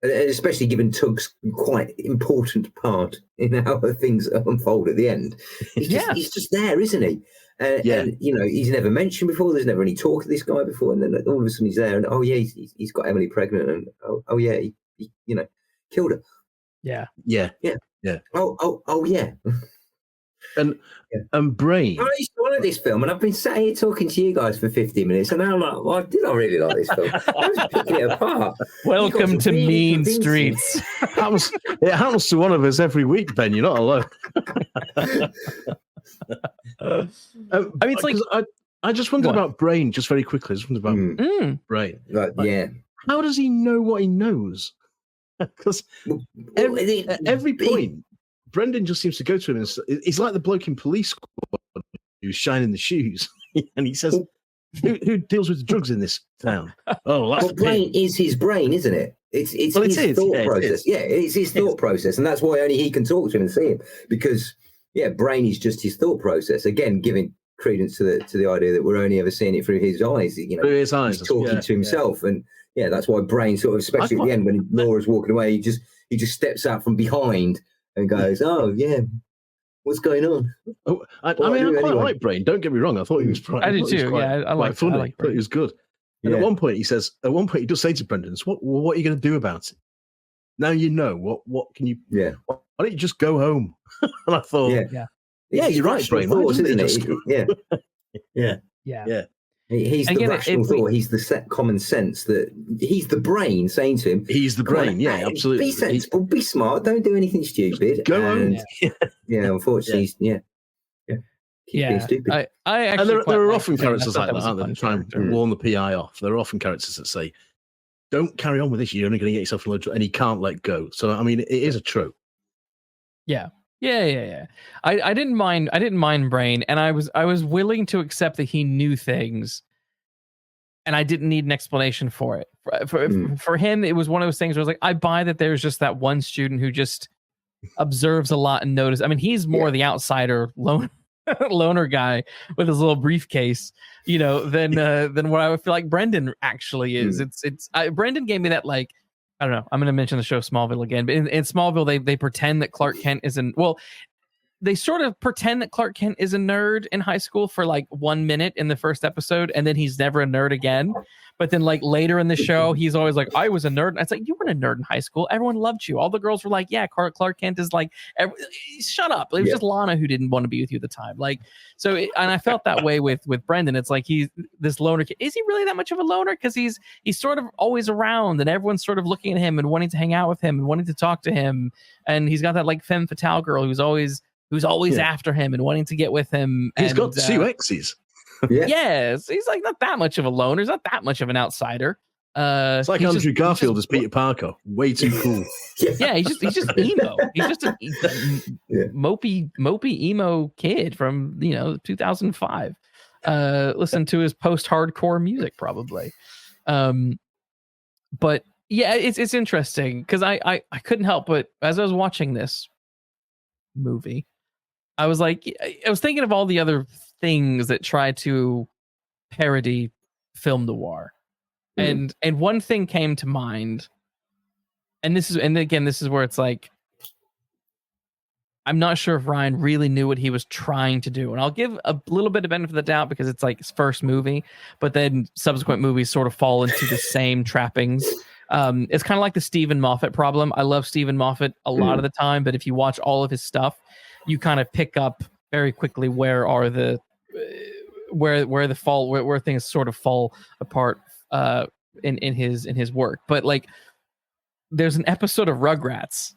especially given Tug's quite important part in how things unfold at the end. He's just there, isn't he? And he's never mentioned before. There's never any talk of this guy before, and then all of a sudden he's there, and he's got Emily pregnant, and he killed her. Yeah. Oh yeah. And Brain. I used to like this film, and I've been sat here talking to you guys for 50 minutes, and now I'm like, well, did I really like this film? I was picking it apart. Welcome to really Mean Streets. It happens to one of us every week, Ben. You're not alone. I mean, it's like I just wondered about Brain, just very quickly. I just wondered about Brain. How does he know what he knows? Because every point, Brendan just seems to go to him, and he's like the bloke in Police Squad who's shining the shoes, and he says, "Who deals with the drugs in this town?" Oh, that's Brain is his brain, isn't it? It's his thought process. Yeah, it's his thought process, and that's why only he can talk to him and see him, because brain is just his thought process. Again, giving credence to the idea that we're only ever seeing it through his eyes. Through his eyes, he's talking to himself, and that's why brain sort of, especially at the end when Laura's walking away, he just steps out from behind and goes, "Oh yeah, what's going on?" Oh, I quite like Brain. Don't get me wrong. I thought he was. I did too. I like funny. I like But he was good. And at one point, he does say to Brendan, "What are you going to do about it? Now you know. What can you? Yeah. Why don't you just go home?" And I thought, you're right, Brain. Thoughts, isn't it? Yeah. He's the rational thought. He's the common sense. That he's the brain saying to him, "He's the brain." Absolutely. Be sensible. Be smart. Don't do anything stupid. Go home. Unfortunately, being stupid. I actually there are often characters like that, aren't there? That try and warn the PI off. There are often characters that say, "Don't carry on with this. You're only going to get yourself in trouble," and he can't let go. So I mean, it is a trope. Yeah. I didn't mind Brain, and I was willing to accept that he knew things, and I didn't need an explanation for it. For him, it was one of those things where I was like, I buy that there's just that one student who just observes a lot and notices. I mean, he's more the outsider loner guy with his little briefcase, than what I would feel like Brendan actually is. Brendan gave me that, like, I don't know. I'm going to mention the show Smallville again, but in Smallville, they pretend that Clark Kent isn't. Well, they sort of pretend that Clark Kent is a nerd in high school for like 1 minute in the first episode, and then he's never a nerd again. But then, like, later in the show, he's always like, "I was a nerd." And it's like, you weren't a nerd in high school. Everyone loved you. All the girls were like, "Yeah, Clark Kent is like." Shut up! It was just Lana who didn't want to be with you at the time. Like, so, and I felt that way with Brendan. It's like he's this loner kid. Is he really that much of a loner? Because he's sort of always around, and everyone's sort of looking at him and wanting to hang out with him and wanting to talk to him. And he's got that like femme fatale girl who's always after him and wanting to get with him. He's got 2 exes. Yes, he's like not that much of a loner. He's not that much of an outsider. It's like Andrew Garfield as Peter Parker. Way too cool. He's just emo. He's just a mopey emo kid from 2005. Listen to his post-hardcore music probably. But yeah, it's interesting because I couldn't help but as I was watching this movie, I was thinking of all the other things that try to parody film noir. And one thing came to mind, and this is where it's like, I'm not sure if Ryan really knew what he was trying to do. And I'll give a little bit of benefit of the doubt because it's like his first movie, but then subsequent movies sort of fall into the same trappings. It's kind of like the Stephen Moffat problem. I love Stephen Moffat a lot of the time, but if you watch all of his stuff, you kind of pick up very quickly where things sort of fall apart in his work. But like, there's an episode of Rugrats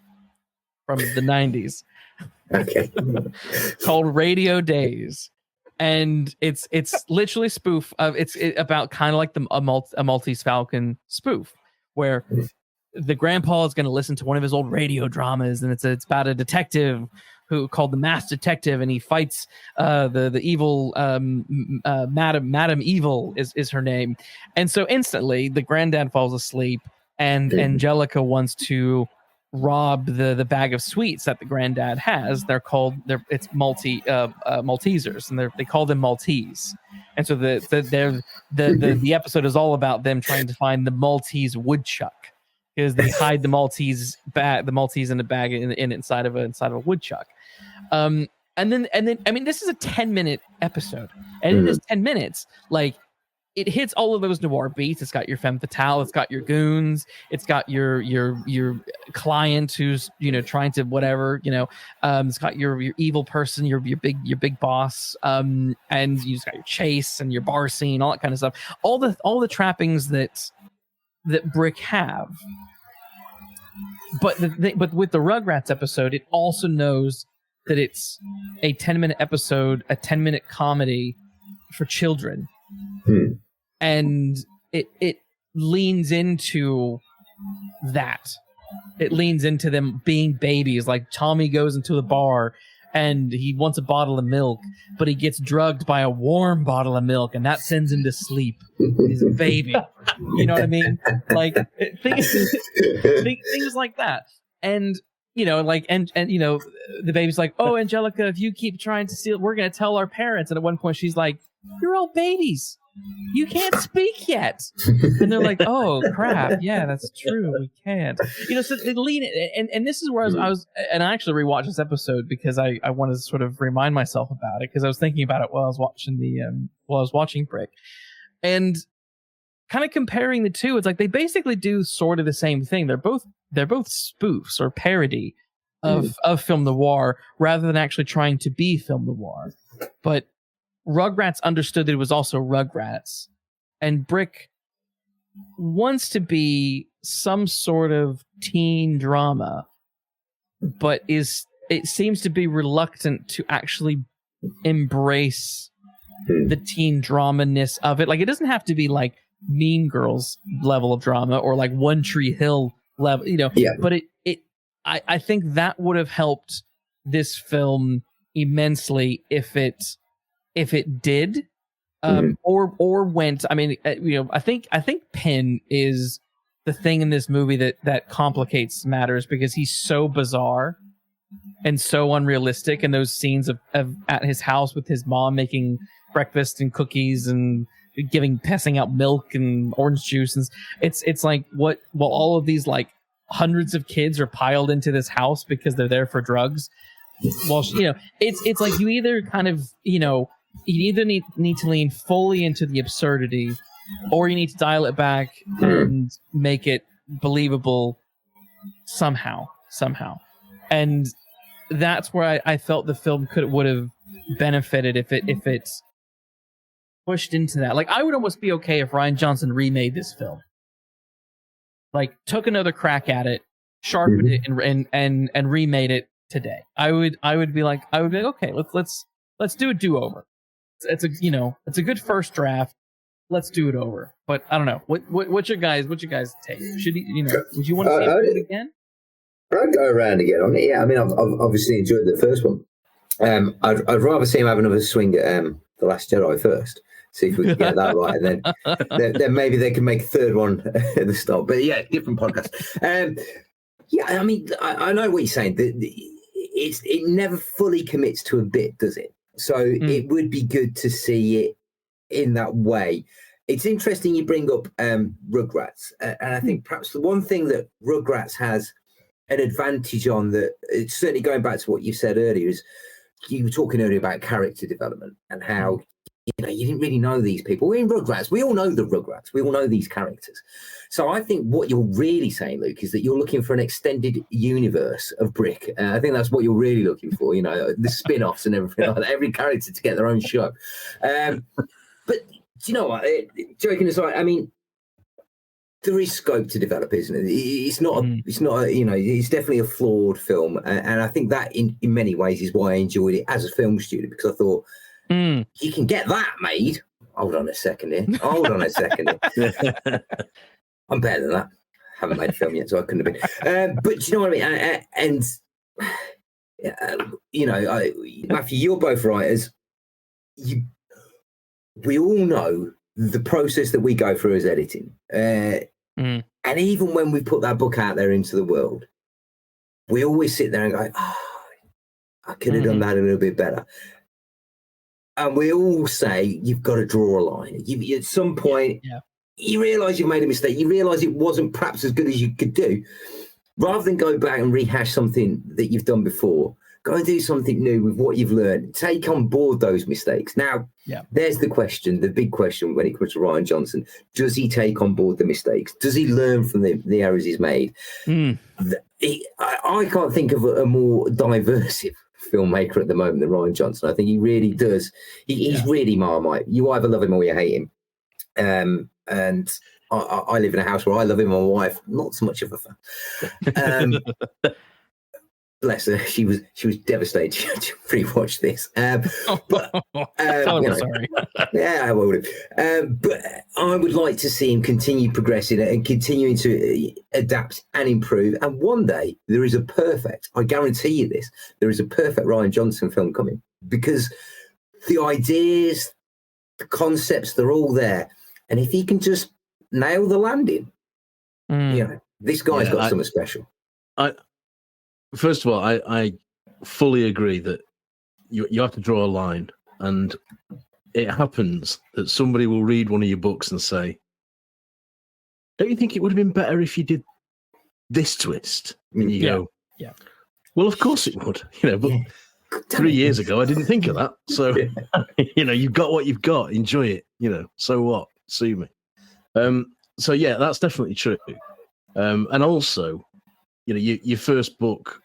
from the 90s called Radio Days, and it's literally spoof of it's about kind of like a Maltese Falcon spoof where the grandpa is going to listen to one of his old radio dramas, and it's about a detective who called the Masked Detective, and he fights the evil Madam Evil is her name. And so instantly the granddad falls asleep, and Angelica wants to rob the bag of sweets that the granddad has. It's Maltesers, and they call them Maltese. And so the episode is all about them trying to find the Maltese woodchuck, because they hide the Maltese in a bag inside of a woodchuck. And then I mean, this is a 10-minute episode, and in this 10 minutes, like, it hits all of those noir beats. It's got your femme fatale, it's got your goons, it's got your client who's trying to whatever, it's got your evil person, your big boss, and you just got your chase and your bar scene, all that kind of stuff, all the trappings that Brick have. But but with the Rugrats episode, it also knows that it's a 10-minute episode, a 10-minute comedy for children. And it leans into that. It leans into them being babies. Like, Tommy goes into the bar and he wants a bottle of milk, but he gets drugged by a warm bottle of milk, and that sends him to sleep. He's a baby. You know what I mean? Like things like that. And the baby's like, oh, Angelica, if you keep trying to steal, we're going to tell our parents. And at one point she's like, you're all babies. You can't speak yet. And they're like, oh crap. Yeah, that's true. We can't. So they lean and this is where I was and I actually rewatched this episode because I wanted to sort of remind myself about it, because I was thinking about it while I was watching Brick. And kind of comparing the two, it's like they basically do sort of the same thing. They're both spoofs or parody of film noir rather than actually trying to be film noir. But Rugrats understood that it was also Rugrats, and Brick wants to be some sort of teen drama, but it seems to be reluctant to actually embrace the teen drama-ness of it. Like, it doesn't have to be like Mean Girls level of drama or like One Tree Hill level, but I think that would have helped this film immensely if it did, or went. I mean, I think Penn is the thing in this movie that complicates matters, because he's so bizarre and so unrealistic. And those scenes of at his house with his mom making breakfast and cookies and passing out milk and orange juice, and it's like all of these like hundreds of kids are piled into this house because they're there for drugs. Well, it's like you either kind of you either need to lean fully into the absurdity, or you need to dial it back and make it believable somehow. And that's where I felt the film would have benefited if it pushed into that. Like, I would almost be okay if Rian Johnson remade this film, like took another crack at it, sharpened it, and remade it today. I would be like, okay, let's do a do-over. It's a good first draft. Let's do it over. But I don't know. What's your guys' take? Should would you want to see it again? I'd go around again on it. Yeah, I mean, I've obviously enjoyed the first one. I'd rather see him have another swing at The Last Jedi first. See if we can get that right, and then maybe they can make a third one at the start. But yeah, different podcast. Yeah, I mean, I know what you're saying. It never fully commits to a bit, does it? So it would be good to see it in that way. It's interesting you bring up Rugrats, and I think perhaps the one thing that Rugrats has an advantage on, that it's certainly going back to what you said earlier, is you were talking earlier about character development and how you didn't really know these people. We're in Rugrats. We all know the Rugrats. We all know these characters. So I think what you're really saying, Luke, is that you're looking for an extended universe of Brick. I think that's what you're really looking for, the spin-offs and everything like that, every character to get their own show. But do you know what? Joking aside, I mean, there is scope to develop, isn't it? It's not. It's definitely a flawed film, and I think that in many ways is why I enjoyed it as a film student, because I thought you can get that made. Hold on a second here. I'm better than that. Haven't made a film yet, so I couldn't have been. But do you know what I mean? Matthew, you're both writers. We all know the process that we go through as editing. And even when we put that book out there into the world, we always sit there and go, I could have done that a little bit better. And we all say, you've got to draw a line. At some point, you realise you've made a mistake. You realise it wasn't perhaps as good as you could do. Rather than go back and rehash something that you've done before, go and do something new with what you've learned. Take on board those mistakes. Now, there's the question, the big question when it comes to Rian Johnson. Does he take on board the mistakes? Does he learn from the errors he's made? I can't think of a more diversive filmmaker at the moment than Rian Johnson. I think he really does. He's really Marmite. You either love him or you hate him. And I live in a house where I love him and my wife, not so much of a fan. bless her, she was devastated to rewatch this. But Tell her sorry. Yeah, I would. But I would like to see him continue progressing and continuing to adapt and improve. And one day there is I guarantee you this, there is a perfect Rian Johnson film coming, because the ideas, the concepts, they're all there. And if he can just nail the landing, this guy's got something special. First of all, I fully agree that you have to draw a line, and it happens that somebody will read one of your books and say, "Don't you think it would have been better if you did this twist?" And you go, "Yeah, well, of course it would." But 3 years ago, I didn't think of that. So, you've got what you've got. Enjoy it. So what? Sue me. So yeah, that's definitely true. And also, your first book,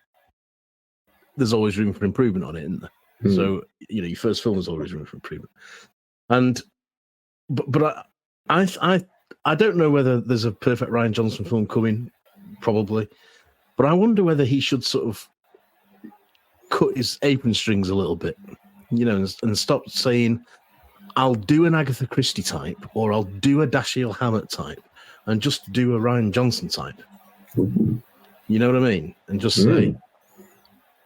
there's always room for improvement on it, isn't there? So, your first film is always room for improvement. And, but I don't know whether there's a perfect Rian Johnson film coming, probably, but I wonder whether he should sort of cut his apron strings a little bit, and stop saying, "I'll do an Agatha Christie type," or "I'll do a Dashiell Hammett type," and just do a Rian Johnson type. You know what I mean? And just say,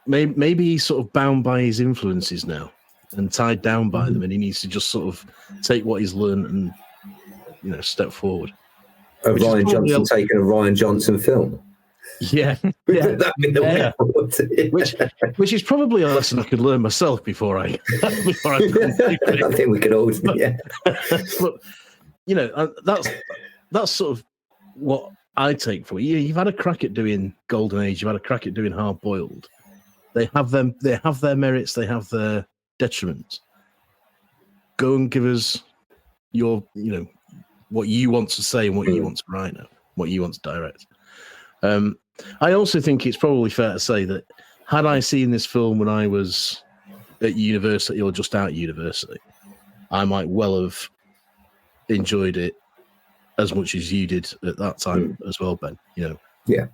maybe he's sort of bound by his influences now and tied down by them, and he needs to just sort of take what he's learned and, step forward. Rian Johnson taking a Rian Johnson film. Yeah. Which is probably a lesson I could learn myself before I I think we could all, yeah. But that's sort of what I take from it. You've had a crack at doing Golden Age. You've had a crack at doing Hard Boiled. They have their merits. They have their detriments. Go and give us your, what you want to say and what you want to write now, what you want to direct. I also think it's probably fair to say that had I seen this film when I was at university or just out of university, I might well have enjoyed it as much as you did at that time as well, Ben. Yeah.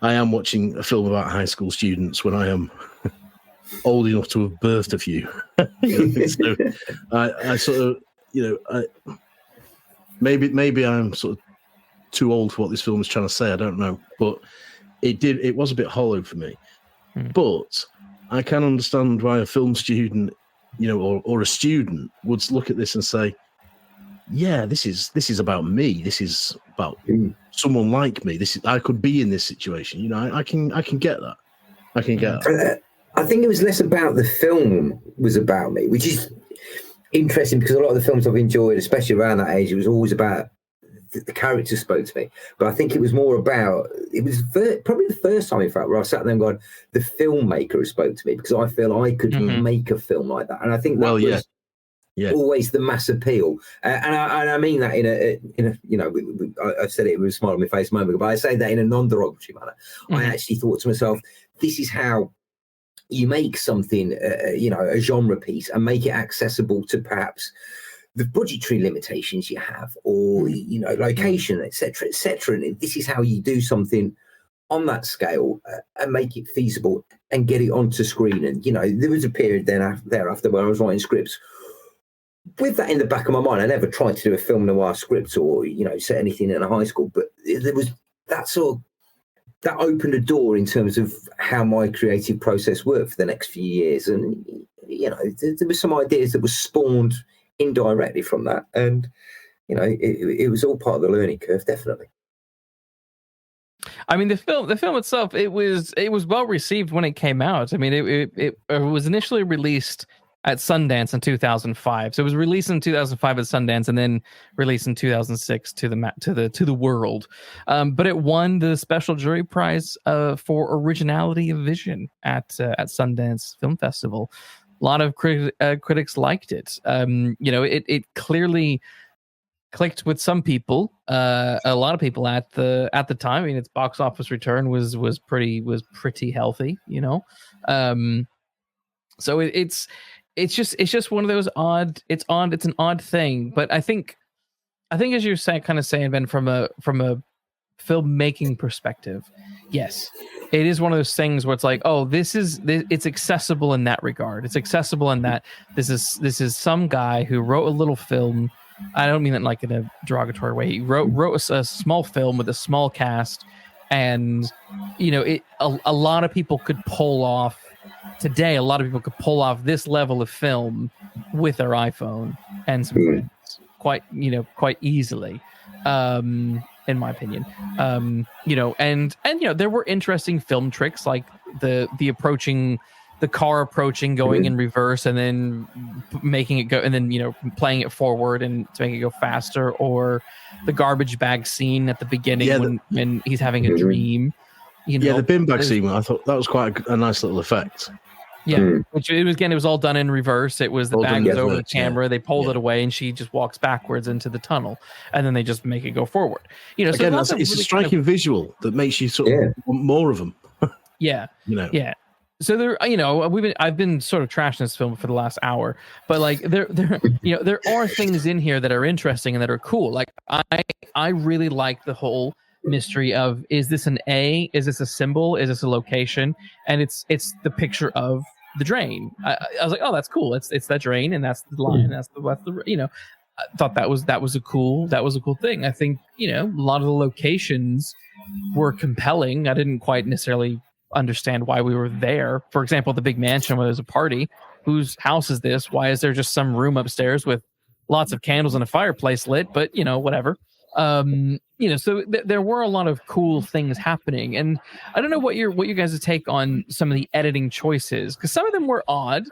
I am watching a film about high school students when I am old enough to have birthed a few. So I sort of, maybe I'm sort of too old for what this film is trying to say. I don't know, but it was a bit hollow for me. But I can understand why a film student, or a student would look at this and say, "Yeah, this is about me. This is about someone like me. I could be in this situation." I can get that. I can get that. I think it was less about the film was about me, which is interesting because a lot of the films I've enjoyed, especially around that age, it was always about the character spoke to me. But I think it was more about, it was probably the first time, in fact, where I sat there and gone, the filmmaker spoke to me, because I feel I could make a film like that. And I think that was always the mass appeal. And I mean that in a I said it with a smile on my face a moment ago, but I say that in a non-derogatory manner. I actually thought to myself, this is how you make something, a genre piece, and make it accessible to perhaps the budgetary limitations you have, or location, etc., etc. And this is how you do something on that scale and make it feasible and get it onto screen. And there was a period thereafter where I was writing scripts with that in the back of my mind. I never tried to do a film noir script or set anything in a high school, but there was that sort of, that opened a door in terms of how my creative process worked for the next few years. And there were some ideas that were spawned indirectly from that, and it was all part of the learning curve, definitely. I mean, the film itself, it was well received when it came out. I mean, it was initially released at Sundance in 2005. So it was released in 2005 at Sundance, and then released in 2006 to the world. But it won the special jury prize for originality of vision at Sundance Film Festival. A lot of critics liked it. It clearly clicked with some people. A lot of people at the time. I mean, its box office return was pretty healthy. So it's just one of those odd. It's an odd thing. But I think as you're saying, Ben, from a filmmaking perspective, yes, it is one of those things where it's like, oh, it's accessible in that regard. It's accessible in that this is some guy who wrote a little film. I don't mean that like in a derogatory way. He wrote a small film with a small cast, and a lot of people could pull off today. A lot of people could pull off this level of film with their iPhone and some friends quite easily. In my opinion, and there were interesting film tricks like the car approaching, going in reverse, and then making it go, and then playing it forward and to make it go faster, or the garbage bag scene at the beginning when he's having a dream. The bin bag scene. I thought that was quite a nice little effect. Yeah, which it was all done in reverse. It was the bag was over the camera. They pulled it away, and she just walks backwards into the tunnel, and then they just make it go forward. Again, it's a striking visual that makes you sort of want more of them. Yeah. So there, I've been sort of trashing this film for the last hour, but like there are things in here that are interesting and that are cool. Like I really like the whole mystery of, is this an A? Is this a symbol? Is this a location? And it's the picture of the drain. I was like, oh, that's cool. It's that drain, and that's the line. That's the I thought that was a cool thing. I think a lot of the locations were compelling. I didn't quite necessarily understand why we were there. For example, the big mansion where there's a party. Whose house is this? Why is there just some room upstairs with lots of candles and a fireplace lit? But whatever. So there were a lot of cool things happening, and I don't know what your guys' take on some of the editing choices, because some of them were odd,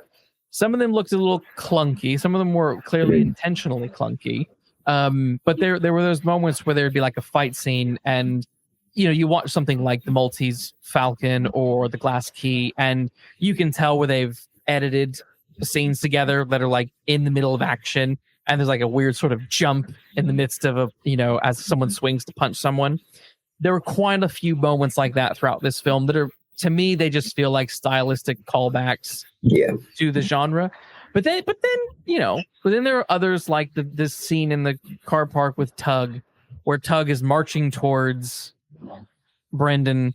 some of them looked a little clunky, some of them were clearly intentionally clunky. But there were those moments where there'd be like a fight scene, and you watch something like the Maltese Falcon or the Glass Key, and you can tell where they've edited scenes together that are like in the middle of action. And there's like a weird sort of jump in the midst of as someone swings to punch someone. There were quite a few moments like that throughout this film that are, to me, they just feel like stylistic callbacks to the genre. But then there are others like this scene in the car park with Tug, where Tug is marching towards Brendan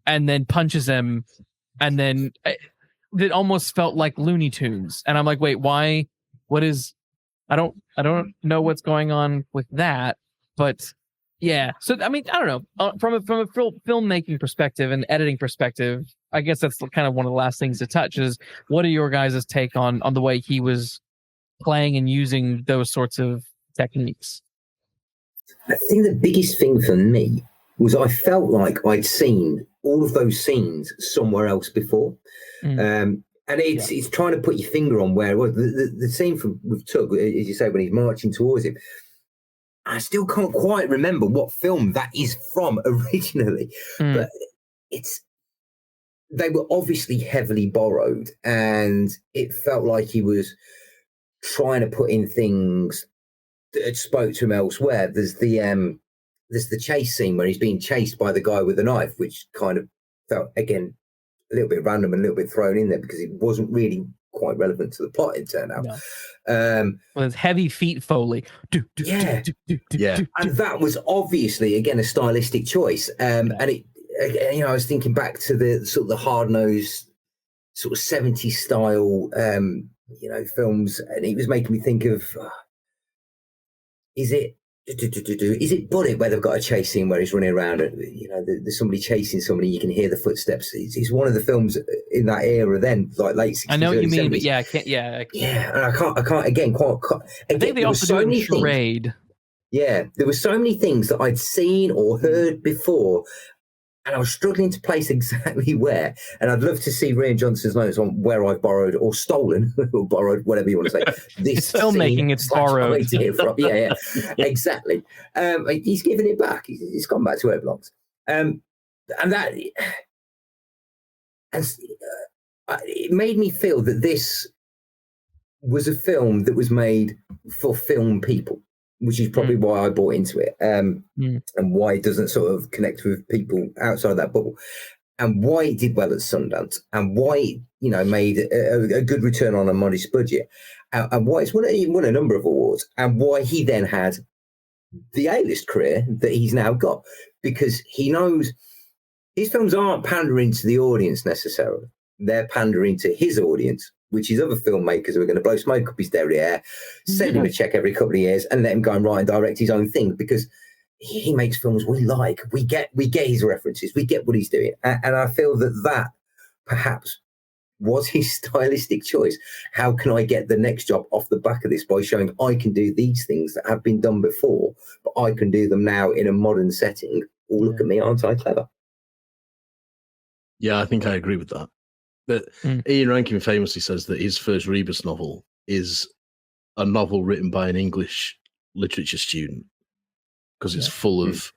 and then punches him, and then it almost felt like Looney Tunes. And I'm like, wait, why? What is? I don't know what's going on with that, but yeah. So I mean, I don't know. From a filmmaking perspective and editing perspective, I guess that's kind of one of the last things to touch is, what are your guys' take on the way he was playing and using those sorts of techniques? I think the biggest thing for me was I felt like I'd seen all of those scenes somewhere else before. And it's trying to put your finger on where it was. The scene with Tug, as you say, when he's marching towards him, I still can't quite remember what film that is from originally. But they were obviously heavily borrowed, and it felt like he was trying to put in things that had spoke to him elsewhere. There's the chase scene where he's being chased by the guy with the knife, which kind of felt, again, a little bit random and a little bit thrown in there because it wasn't really quite relevant to the plot, it turned out. No. Well, it's heavy feet Foley. And that was obviously, again, a stylistic choice. And it, I was thinking back to the sort of the hard-nosed sort of 70s style, films, and it was making me think of, is it Bullet, where they've got a chase scene where he's running around and there's somebody chasing somebody, you can hear the footsteps. It's one of the films in that era then, like late 60s. I know what you mean, 70s. but I can't. And I can't again quite. I think they also do it in Charade. Yeah, there were so many things that I'd seen or heard before, and I was struggling to place exactly where. And I'd love to see Rian Johnson's notes on where I've borrowed or stolen or borrowed, whatever you want to say. This it's filmmaking, it's borrowed. From. Yeah, exactly. He's giving it back. He's gone back to where it belongs. And that, it made me feel that this was a film that was made for film people, which is probably why I bought into it, and why it doesn't sort of connect with people outside of that bubble, and why it did well at Sundance, and why it, made a good return on a modest budget, and why it's won a number of awards, and why he then had the A-list career that he's now got, because he knows his films aren't pandering to the audience necessarily. They're pandering to his audience, which is other filmmakers who are going to blow smoke up his derriere, send him a check every couple of years, and let him go and write and direct his own thing, because he makes films we like. We get his references. We get what he's doing. And I feel that perhaps was his stylistic choice. How can I get the next job off the back of this by showing I can do these things that have been done before, but I can do them now in a modern setting? Oh, look at me, aren't I clever? Yeah, I think I agree with that. But Ian Rankin famously says that his first Rebus novel is a novel written by an English literature student, because it's full of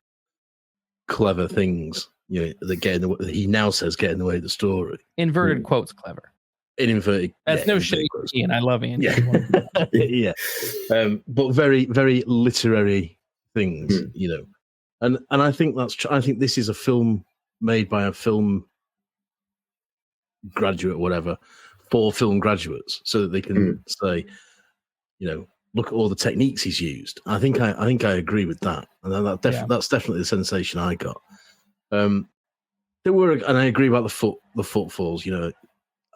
clever things, that get in the way, he now says get in the way of the story. Inverted quotes, clever. In inverted. That's no shade, Ian. I love Ian. Yeah. But very, very literary things, and I think I think this is a film made by a film graduate or whatever for film graduates, so that they can say, look at all the techniques he's used. I think I agree with that, and that's definitely the sensation I got. There were, and I agree about the footfalls.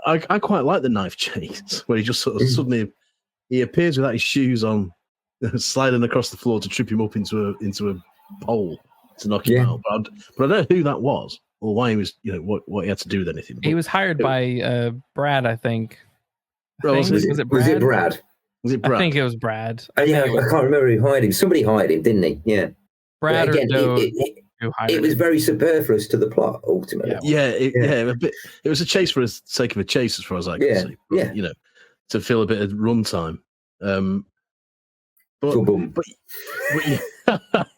I quite like the knife chase where he just sort of suddenly he appears without his shoes on, sliding across the floor to trip him up into a pole to knock him out. But I don't know who that was or why he was, what he had to do with anything. But he was hired by Brad, I think. Was it Brad? Was it Brad? I think it was Brad. I can't remember who hired him. Somebody hired him, didn't he? Yeah. Brad again, it was him. very superfluous to the plot, ultimately. A bit. It was a chase for the sake of a chase, as far as I can see. But, to fill a bit of runtime. But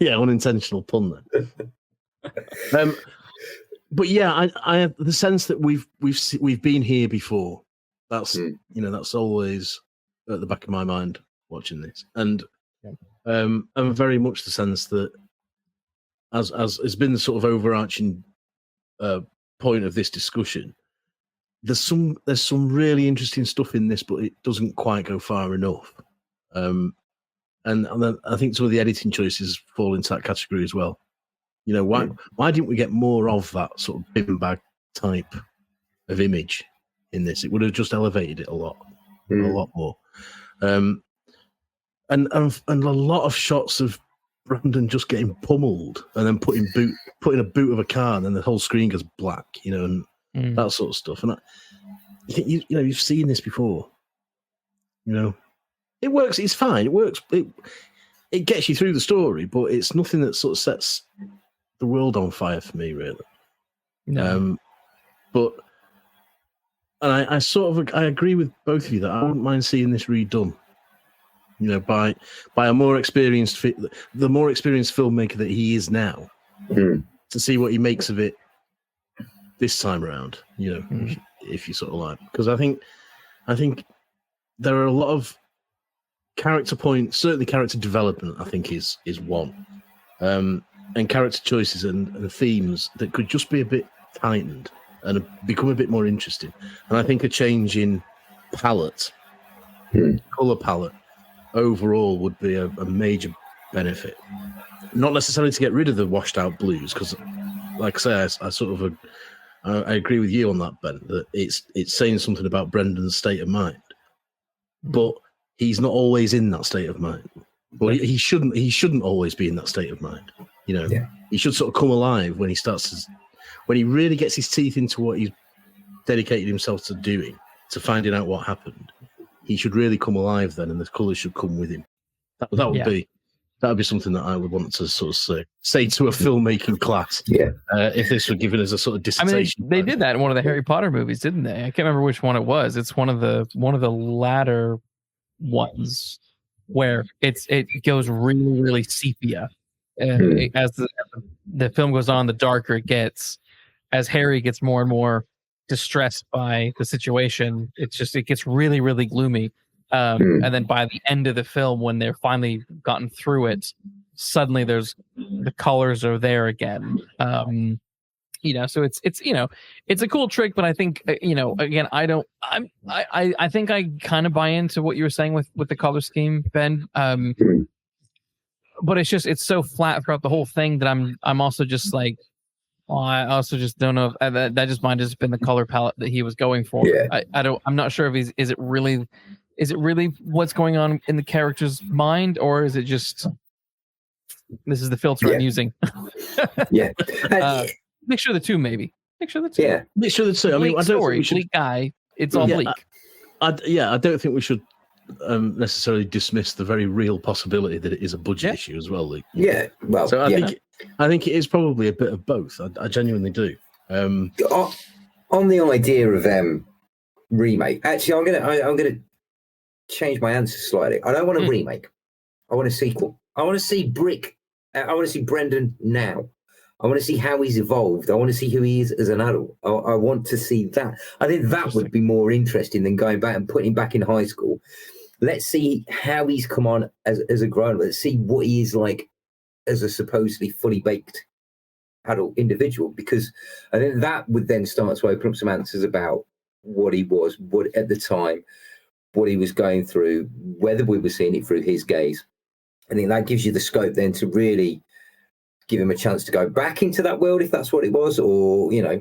unintentional pun there. But yeah, I have the sense that we've been here before. That's that's always at the back of my mind watching this, and very much the sense that as has been the sort of overarching point of this discussion. There's some really interesting stuff in this, but it doesn't quite go far enough. And then I think some of the editing choices fall into that category as well. Why didn't we get more of that sort of bin bag type of image in this? It would have just elevated it a lot more. And a lot of shots of Brandon just getting pummeled and then putting a boot of a car, and then the whole screen goes black, and that sort of stuff. And you've seen this before. It works. It's fine. It works. It gets you through the story, but it's nothing that sort of sets the world on fire for me, really. No. I agree with both of you that I wouldn't mind seeing this redone. By a more experienced, the more experienced filmmaker that he is now, to see what he makes of it this time around. If you sort of like, because I think there are a lot of character points. Certainly, character development I think is one, and character choices and themes that could just be a bit tightened and become a bit more interesting. And I think a change in palette, color palette, overall would be a major benefit. Not necessarily to get rid of the washed out blues, because, like I say, I agree with you on that, Ben. That it's saying something about Brendan's state of mind, but he's not always in that state of mind. Well, he shouldn't always be in that state of mind. He should sort of come alive when when he really gets his teeth into what he's dedicated himself to doing, to finding out what happened. He should really come alive then, and the colours should come with him. That would be something that I would want to sort of say to a filmmaking class. If this were given as a sort of dissertation. They did that in one of the Harry Potter movies, didn't they? I can't remember which one it was. It's one of the latter ones where it goes really, really sepia. As the film goes on, the darker it gets. As Harry gets more and more distressed by the situation, it gets really, really gloomy. And then by the end of the film, when they're finally gotten through it, suddenly the colors are there again. So it's a cool trick, but I think again, I think I kind of buy into what you were saying with the color scheme, Ben. But it's so flat throughout the whole thing that I'm also just like, Well, I also just don't know if that just might have just been the color palette that he was going for. Yeah. I'm not sure if is it really what's going on in the character's mind, or is it just this is the filter I'm using? Yeah. Mixture of the two, maybe. Mixture of the two. Yeah. Mixture of the two. I mean, I don't think we should. Bleak guy. It's all bleak. I don't think we should necessarily dismiss the very real possibility that it is a budget issue as well, Luke. Yeah. Well, so I think it is probably a bit of both. I genuinely do. On the idea of remake, actually, I'm gonna change my answer slightly. I don't want a remake. I want a sequel. I want to see Brick. I want to see Brendan now. I want to see how he's evolved. I want to see who he is as an adult. I want to see that. I think that would be more interesting than going back and putting him back in high school. Let's see how he's come on as a grown-up. Let's see what he is like as a supposedly fully baked adult individual, because I think that would then start to open up some answers about what he was, what at the time, what he was going through, whether we were seeing it through his gaze. I think that gives you the scope then to really give him a chance to go back into that world, if that's what it was, or, you know,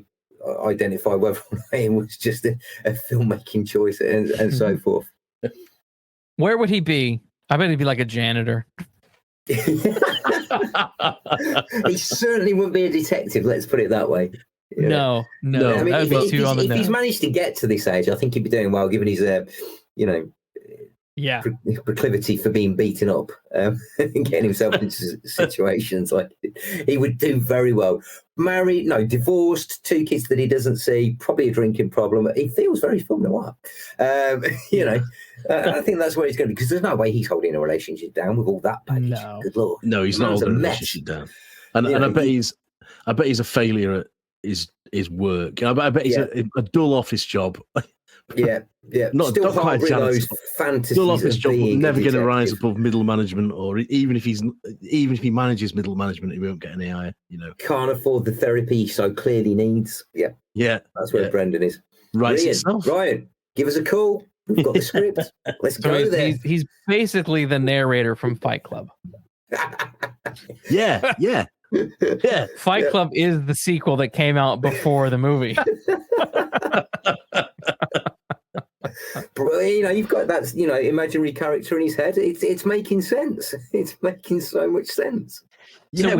identify whether it was just a filmmaking choice and so forth. Where would he be? I bet he'd be like a janitor. He certainly wouldn't be a detective, let's put it that way. You know? No. I mean, if he's managed to get to this age, I think he'd be doing well, given his, proclivity for being beaten up and getting himself into situations. Like, he would do very well. Divorced, 2 kids that he doesn't see, probably a drinking problem. He feels very film noir. I think that's where he's going to be, because there's no way he's holding a relationship down with all that baggage. No. Good Lord. No, he's not holding a relationship down. And I bet he's a failure at his work. I bet he's a dull office job. Yeah. Not quite those fantasies. Dull office job, never going to rise detective. above middle management, or even if he manages middle management, he won't get any higher. You know, can't afford the therapy he so clearly needs. Yeah, that's where Brendan is. Ryan, give us a call. We've got the script. Let's go there. He's basically the narrator from Fight Club. Yeah. Fight Club is the sequel that came out before the movie. You've got that, imaginary character in his head. It's making sense. It's making so much sense. So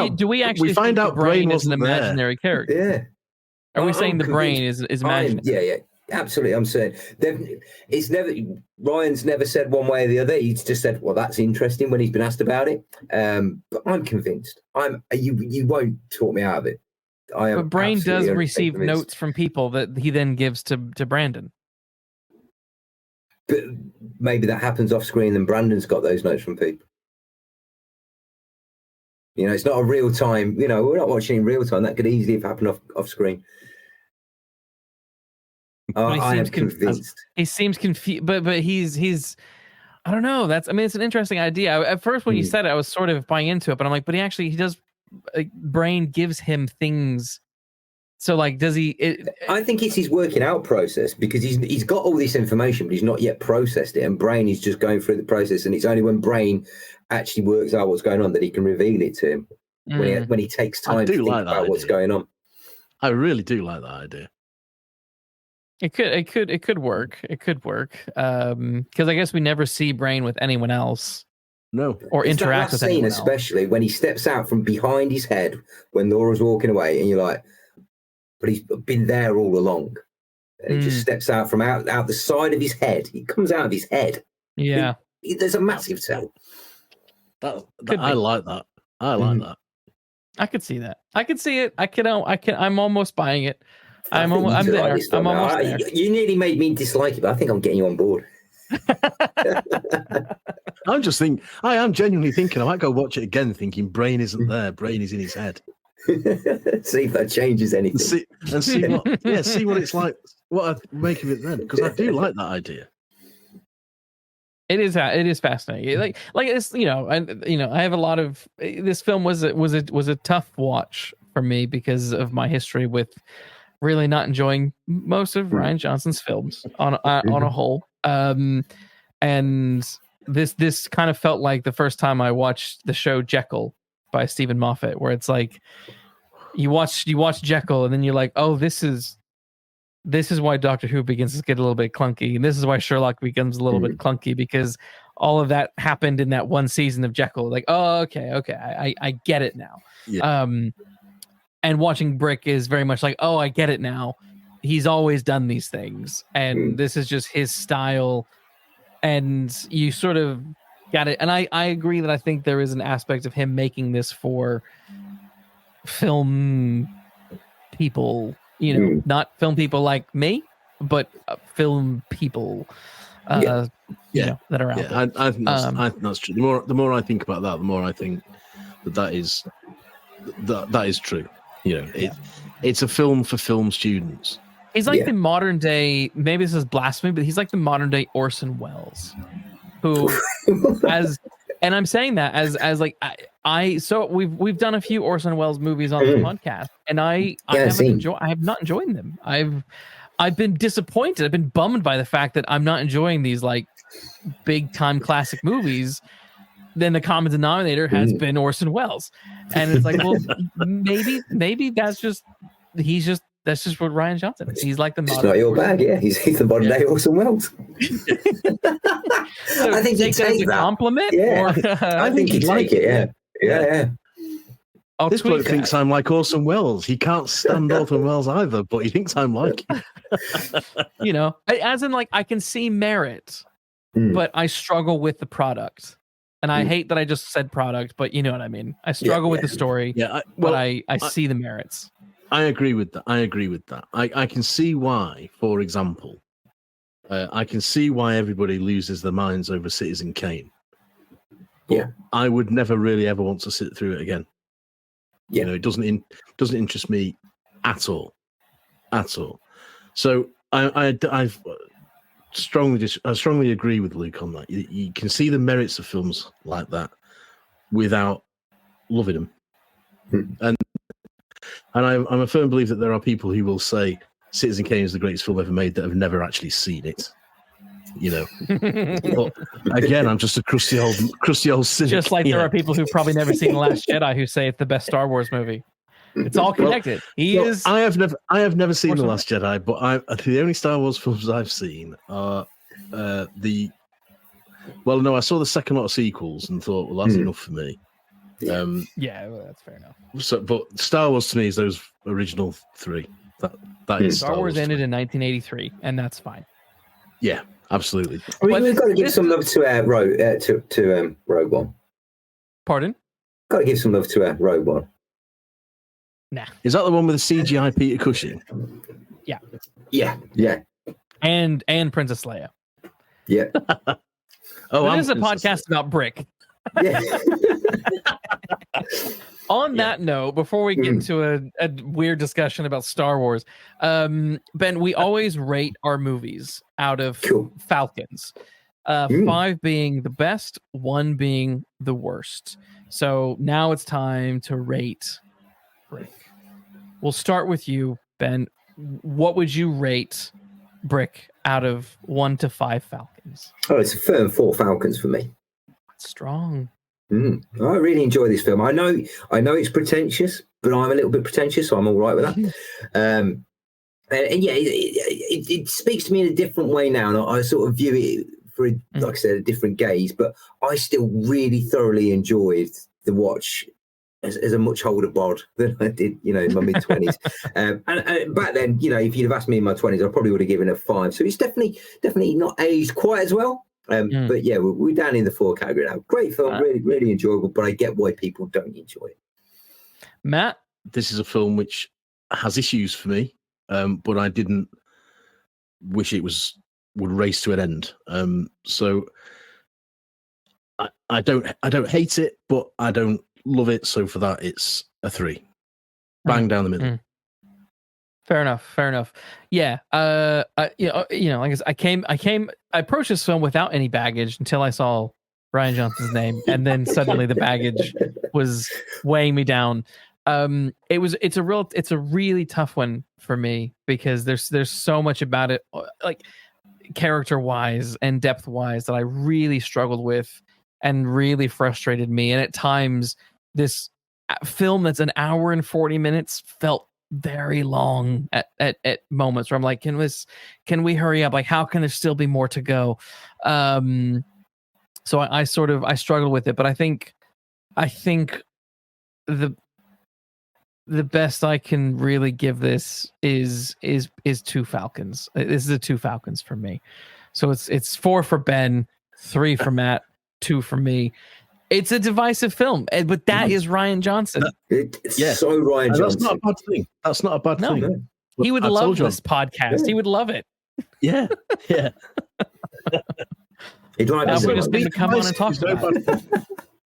do we actually find out Brain is an imaginary character? Yeah. Are we saying the Brain is imaginary? Yeah. Absolutely. I'm saying Ryan's never said one way or the other. He's just said, well, that's interesting when he's been asked about it. But I'm convinced. You won't talk me out of it. But Brain does receive notes from people that he then gives to Brandon. But maybe that happens off screen and Brandon's got those notes from people. It's not a real time, we're not watching in real time. That could easily have happened off screen. I am convinced. He seems confused, but he's I don't know. It's an interesting idea. At first, when you said it, I was sort of buying into it, but I'm like, but he does. Brain gives him things. So, like, does he? I think it's his working out process, because he's got all this information, but he's not yet processed it, and Brain is just going through the process, and it's only when Brain actually works out what's going on that he can reveal it to him when he takes time to think about what's going on. I really do like that idea. It could work. It could work. Because I guess we never see Brain with anyone else. No. Or interact with anyone else. Especially when he steps out from behind his head when Nora's walking away, and you're like, but he's been there all along. And he just steps out from out the side of his head. He comes out of his head. Yeah. There's a massive tell. I like that. I like that. I could see that. I could see it. I'm almost buying it. I'm there. I'm almost there. You nearly made me dislike it, but I think I'm getting you on board. I am genuinely thinking I might go watch it again, thinking Brain isn't there. Brain is in his head. See if that changes anything. See what it's like. What I make of it then, because I do like that idea. It is fascinating. Like it's I have a lot of this film was a tough watch for me because of my history with really not enjoying most of Rian Johnson's films on a whole. And this kind of felt like the first time I watched the show Jekyll by Stephen Moffat, where it's like, you watch Jekyll, and then you're like, oh, this is why Doctor Who begins to get a little bit clunky, and this is why Sherlock becomes a little bit clunky, because all of that happened in that one season of Jekyll. Like, oh, okay, I get it now. Yeah. And watching Brick is very much like, oh, I get it now. He's always done these things, and this is just his style, and you sort of got it. And I agree that I think there is an aspect of him making this for film people, not film people like me, but film people that are out there. I think that's true. The more I think about that, the more I think that is true. It's a film for film students. He's like the modern day, maybe this is blasphemy, but he's like the modern day Orson Welles, who and I'm saying that as like so we've done a few Orson Welles movies on the podcast, and I have not enjoyed them. I've been disappointed. I've been bummed by the fact that I'm not enjoying these like big time classic movies. Then the common denominator has been Orson Welles, and it's like, well, maybe that's just what Rian Johnson is. He's like the modern. It's not your bag, yeah. He's the modern day Orson Welles. So I think he'd take a compliment. Yeah, I think he'd take it. Yeah. This bloke thinks I'm like Orson Welles. He can't stand Orson Welles either, but he thinks I'm like him. As in, like, I can see merit, but I struggle with the product. And I hate that I just said product, but you know what I mean. I struggle with the story, but I see the merits. I agree with that. I can see why, for example, I can see why everybody loses their minds over Citizen Kane. But I would never really ever want to sit through it again. Yeah, it doesn't interest me at all. So I've strongly agree with Luke on that. You can see the merits of films like that without loving them, and I'm a firm believer that there are people who will say Citizen Kane is the greatest film ever made that have never actually seen it. But again, I'm just a crusty old cynic. Just like there are people who've probably never seen The Last Jedi who say it's the best Star Wars movie. It's all connected. I have never seen The Last Jedi, but the only Star Wars films I've seen are I saw the second lot of sequels and thought, well, that's enough for me. That's fair enough. So, but Star Wars to me is those original three. That is Star Wars ended in 1983, and that's fine. Yeah, absolutely. We've got to give some love to Rogue One. Pardon? Got to give some love to Rogue One. Nah. Is that the one with the CGI Peter Cushing? Yeah. Yeah. And Princess Leia. Yeah. This is a podcast about Brick. Yeah. On that note, before we get into a weird discussion about Star Wars, Ben, we always rate our movies out of Falcons. 5 being the best, 1 being the worst. So now it's time to rate Brick. We'll start with you, Ben. What would you rate Brick out of 1 to 5 Falcons? Oh, it's a firm 4 Falcons for me. Strong. I really enjoy this film. I know it's pretentious, but I'm a little bit pretentious, so I'm all right with that. And it speaks to me in a different way now, and I sort of view it for, like I said, a different gaze. But I still really thoroughly enjoyed the watch as a much older bod than I did, in my mid-20s. And back then, if you'd have asked me in my 20s, I probably would have given it a 5. So it's definitely not aged quite as well. But yeah, we're down in the 4 category now. Great film, really, really enjoyable, but I get why people don't enjoy it. Matt? This is a film which has issues for me, but I didn't wish it would race to an end. So I don't hate it, but I don't love it. So for that, it's a 3. Bang down the middle. Fair enough. Yeah. Like I approached this film without any baggage until I saw Rian Johnson's name, and then suddenly the baggage was weighing me down. It's a really tough one for me because there's so much about it, like character wise and depth wise, that I really struggled with and really frustrated me. And at times, this film that's an hour and 40 minutes felt very long at moments where I'm like, can we hurry up? Like, how can there still be more to go? So I struggled with it, but I think the best I can really give this is 2 Falcons. This is a 2 Falcons for me. So it's 4 for Ben, 3 for Matt, 2 for me. It's a divisive film, but that is Rian Johnson. It's so Rian Johnson. That's not a bad thing. That's not a bad thing. No. He would love this podcast. Yeah. He would love it. Yeah, yeah. He'd like we're just going to come on and talk about it.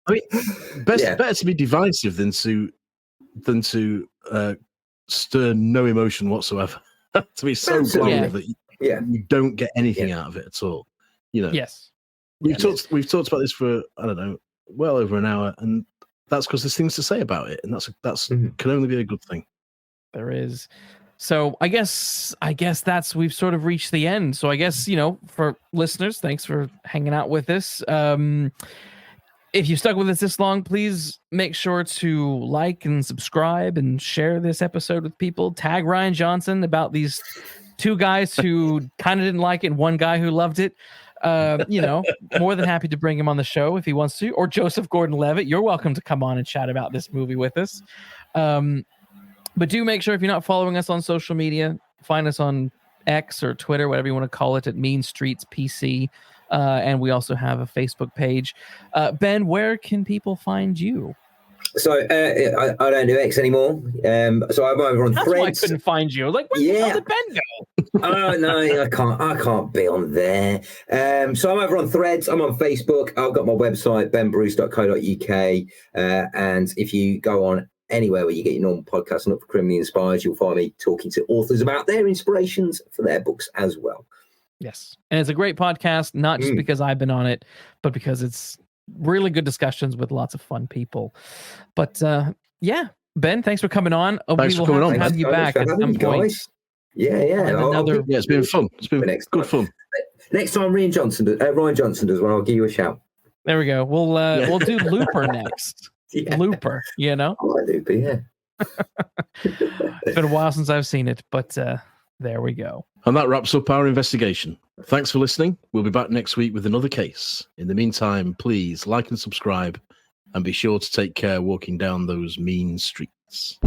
I mean, better to be divisive than to stir no emotion whatsoever. To be so bland that you don't get anything out of it at all. You know. Yes. We've talked about this for, I don't know, well over an hour, and that's because there's things to say about it, and that's can only be a good thing. There is. So I guess we've sort of reached the end. So I guess, for listeners, thanks for hanging out with us. If you stuck with us this long, please make sure to like and subscribe and share this episode with people. Tag Rian Johnson about these 2 guys who kind of didn't like it and 1 guy who loved it. More than happy to bring him on the show if he wants to, or Joseph Gordon-Levitt. You're welcome to come on and chat about this movie with us. But do make sure, if you're not following us on social media, find us on X or Twitter, whatever you want to call it, at Mean Streets PC. And we also have a Facebook page. Ben, where can people find you? So I don't do X anymore. So I'm over on That's Threads. Why I couldn't find you. Like, where the hell did Ben go? Oh no, I can't be on there. So I'm over on Threads. I'm on Facebook. I've got my website, benbruce.co.uk. And if you go on anywhere where you get your normal podcast, Not for Criminally Inspired, you'll find me talking to authors about their inspirations for their books as well. Yes. And it's a great podcast, not just because I've been on it, but because it's really good discussions with lots of fun people. But Ben, thanks for coming on. Thanks for coming on. Have you back at some point. Guys. Yeah. It's been fun. It's been good fun. Next time Rian Johnson does one, I'll give you a shout. There we go. We'll do Looper next. Yeah. Looper, I like Looper, yeah. It's been a while since I've seen it, but there we go. And that wraps up our investigation. Thanks for listening. We'll be back next week with another case. In the meantime, please like and subscribe, and be sure to take care walking down those mean streets.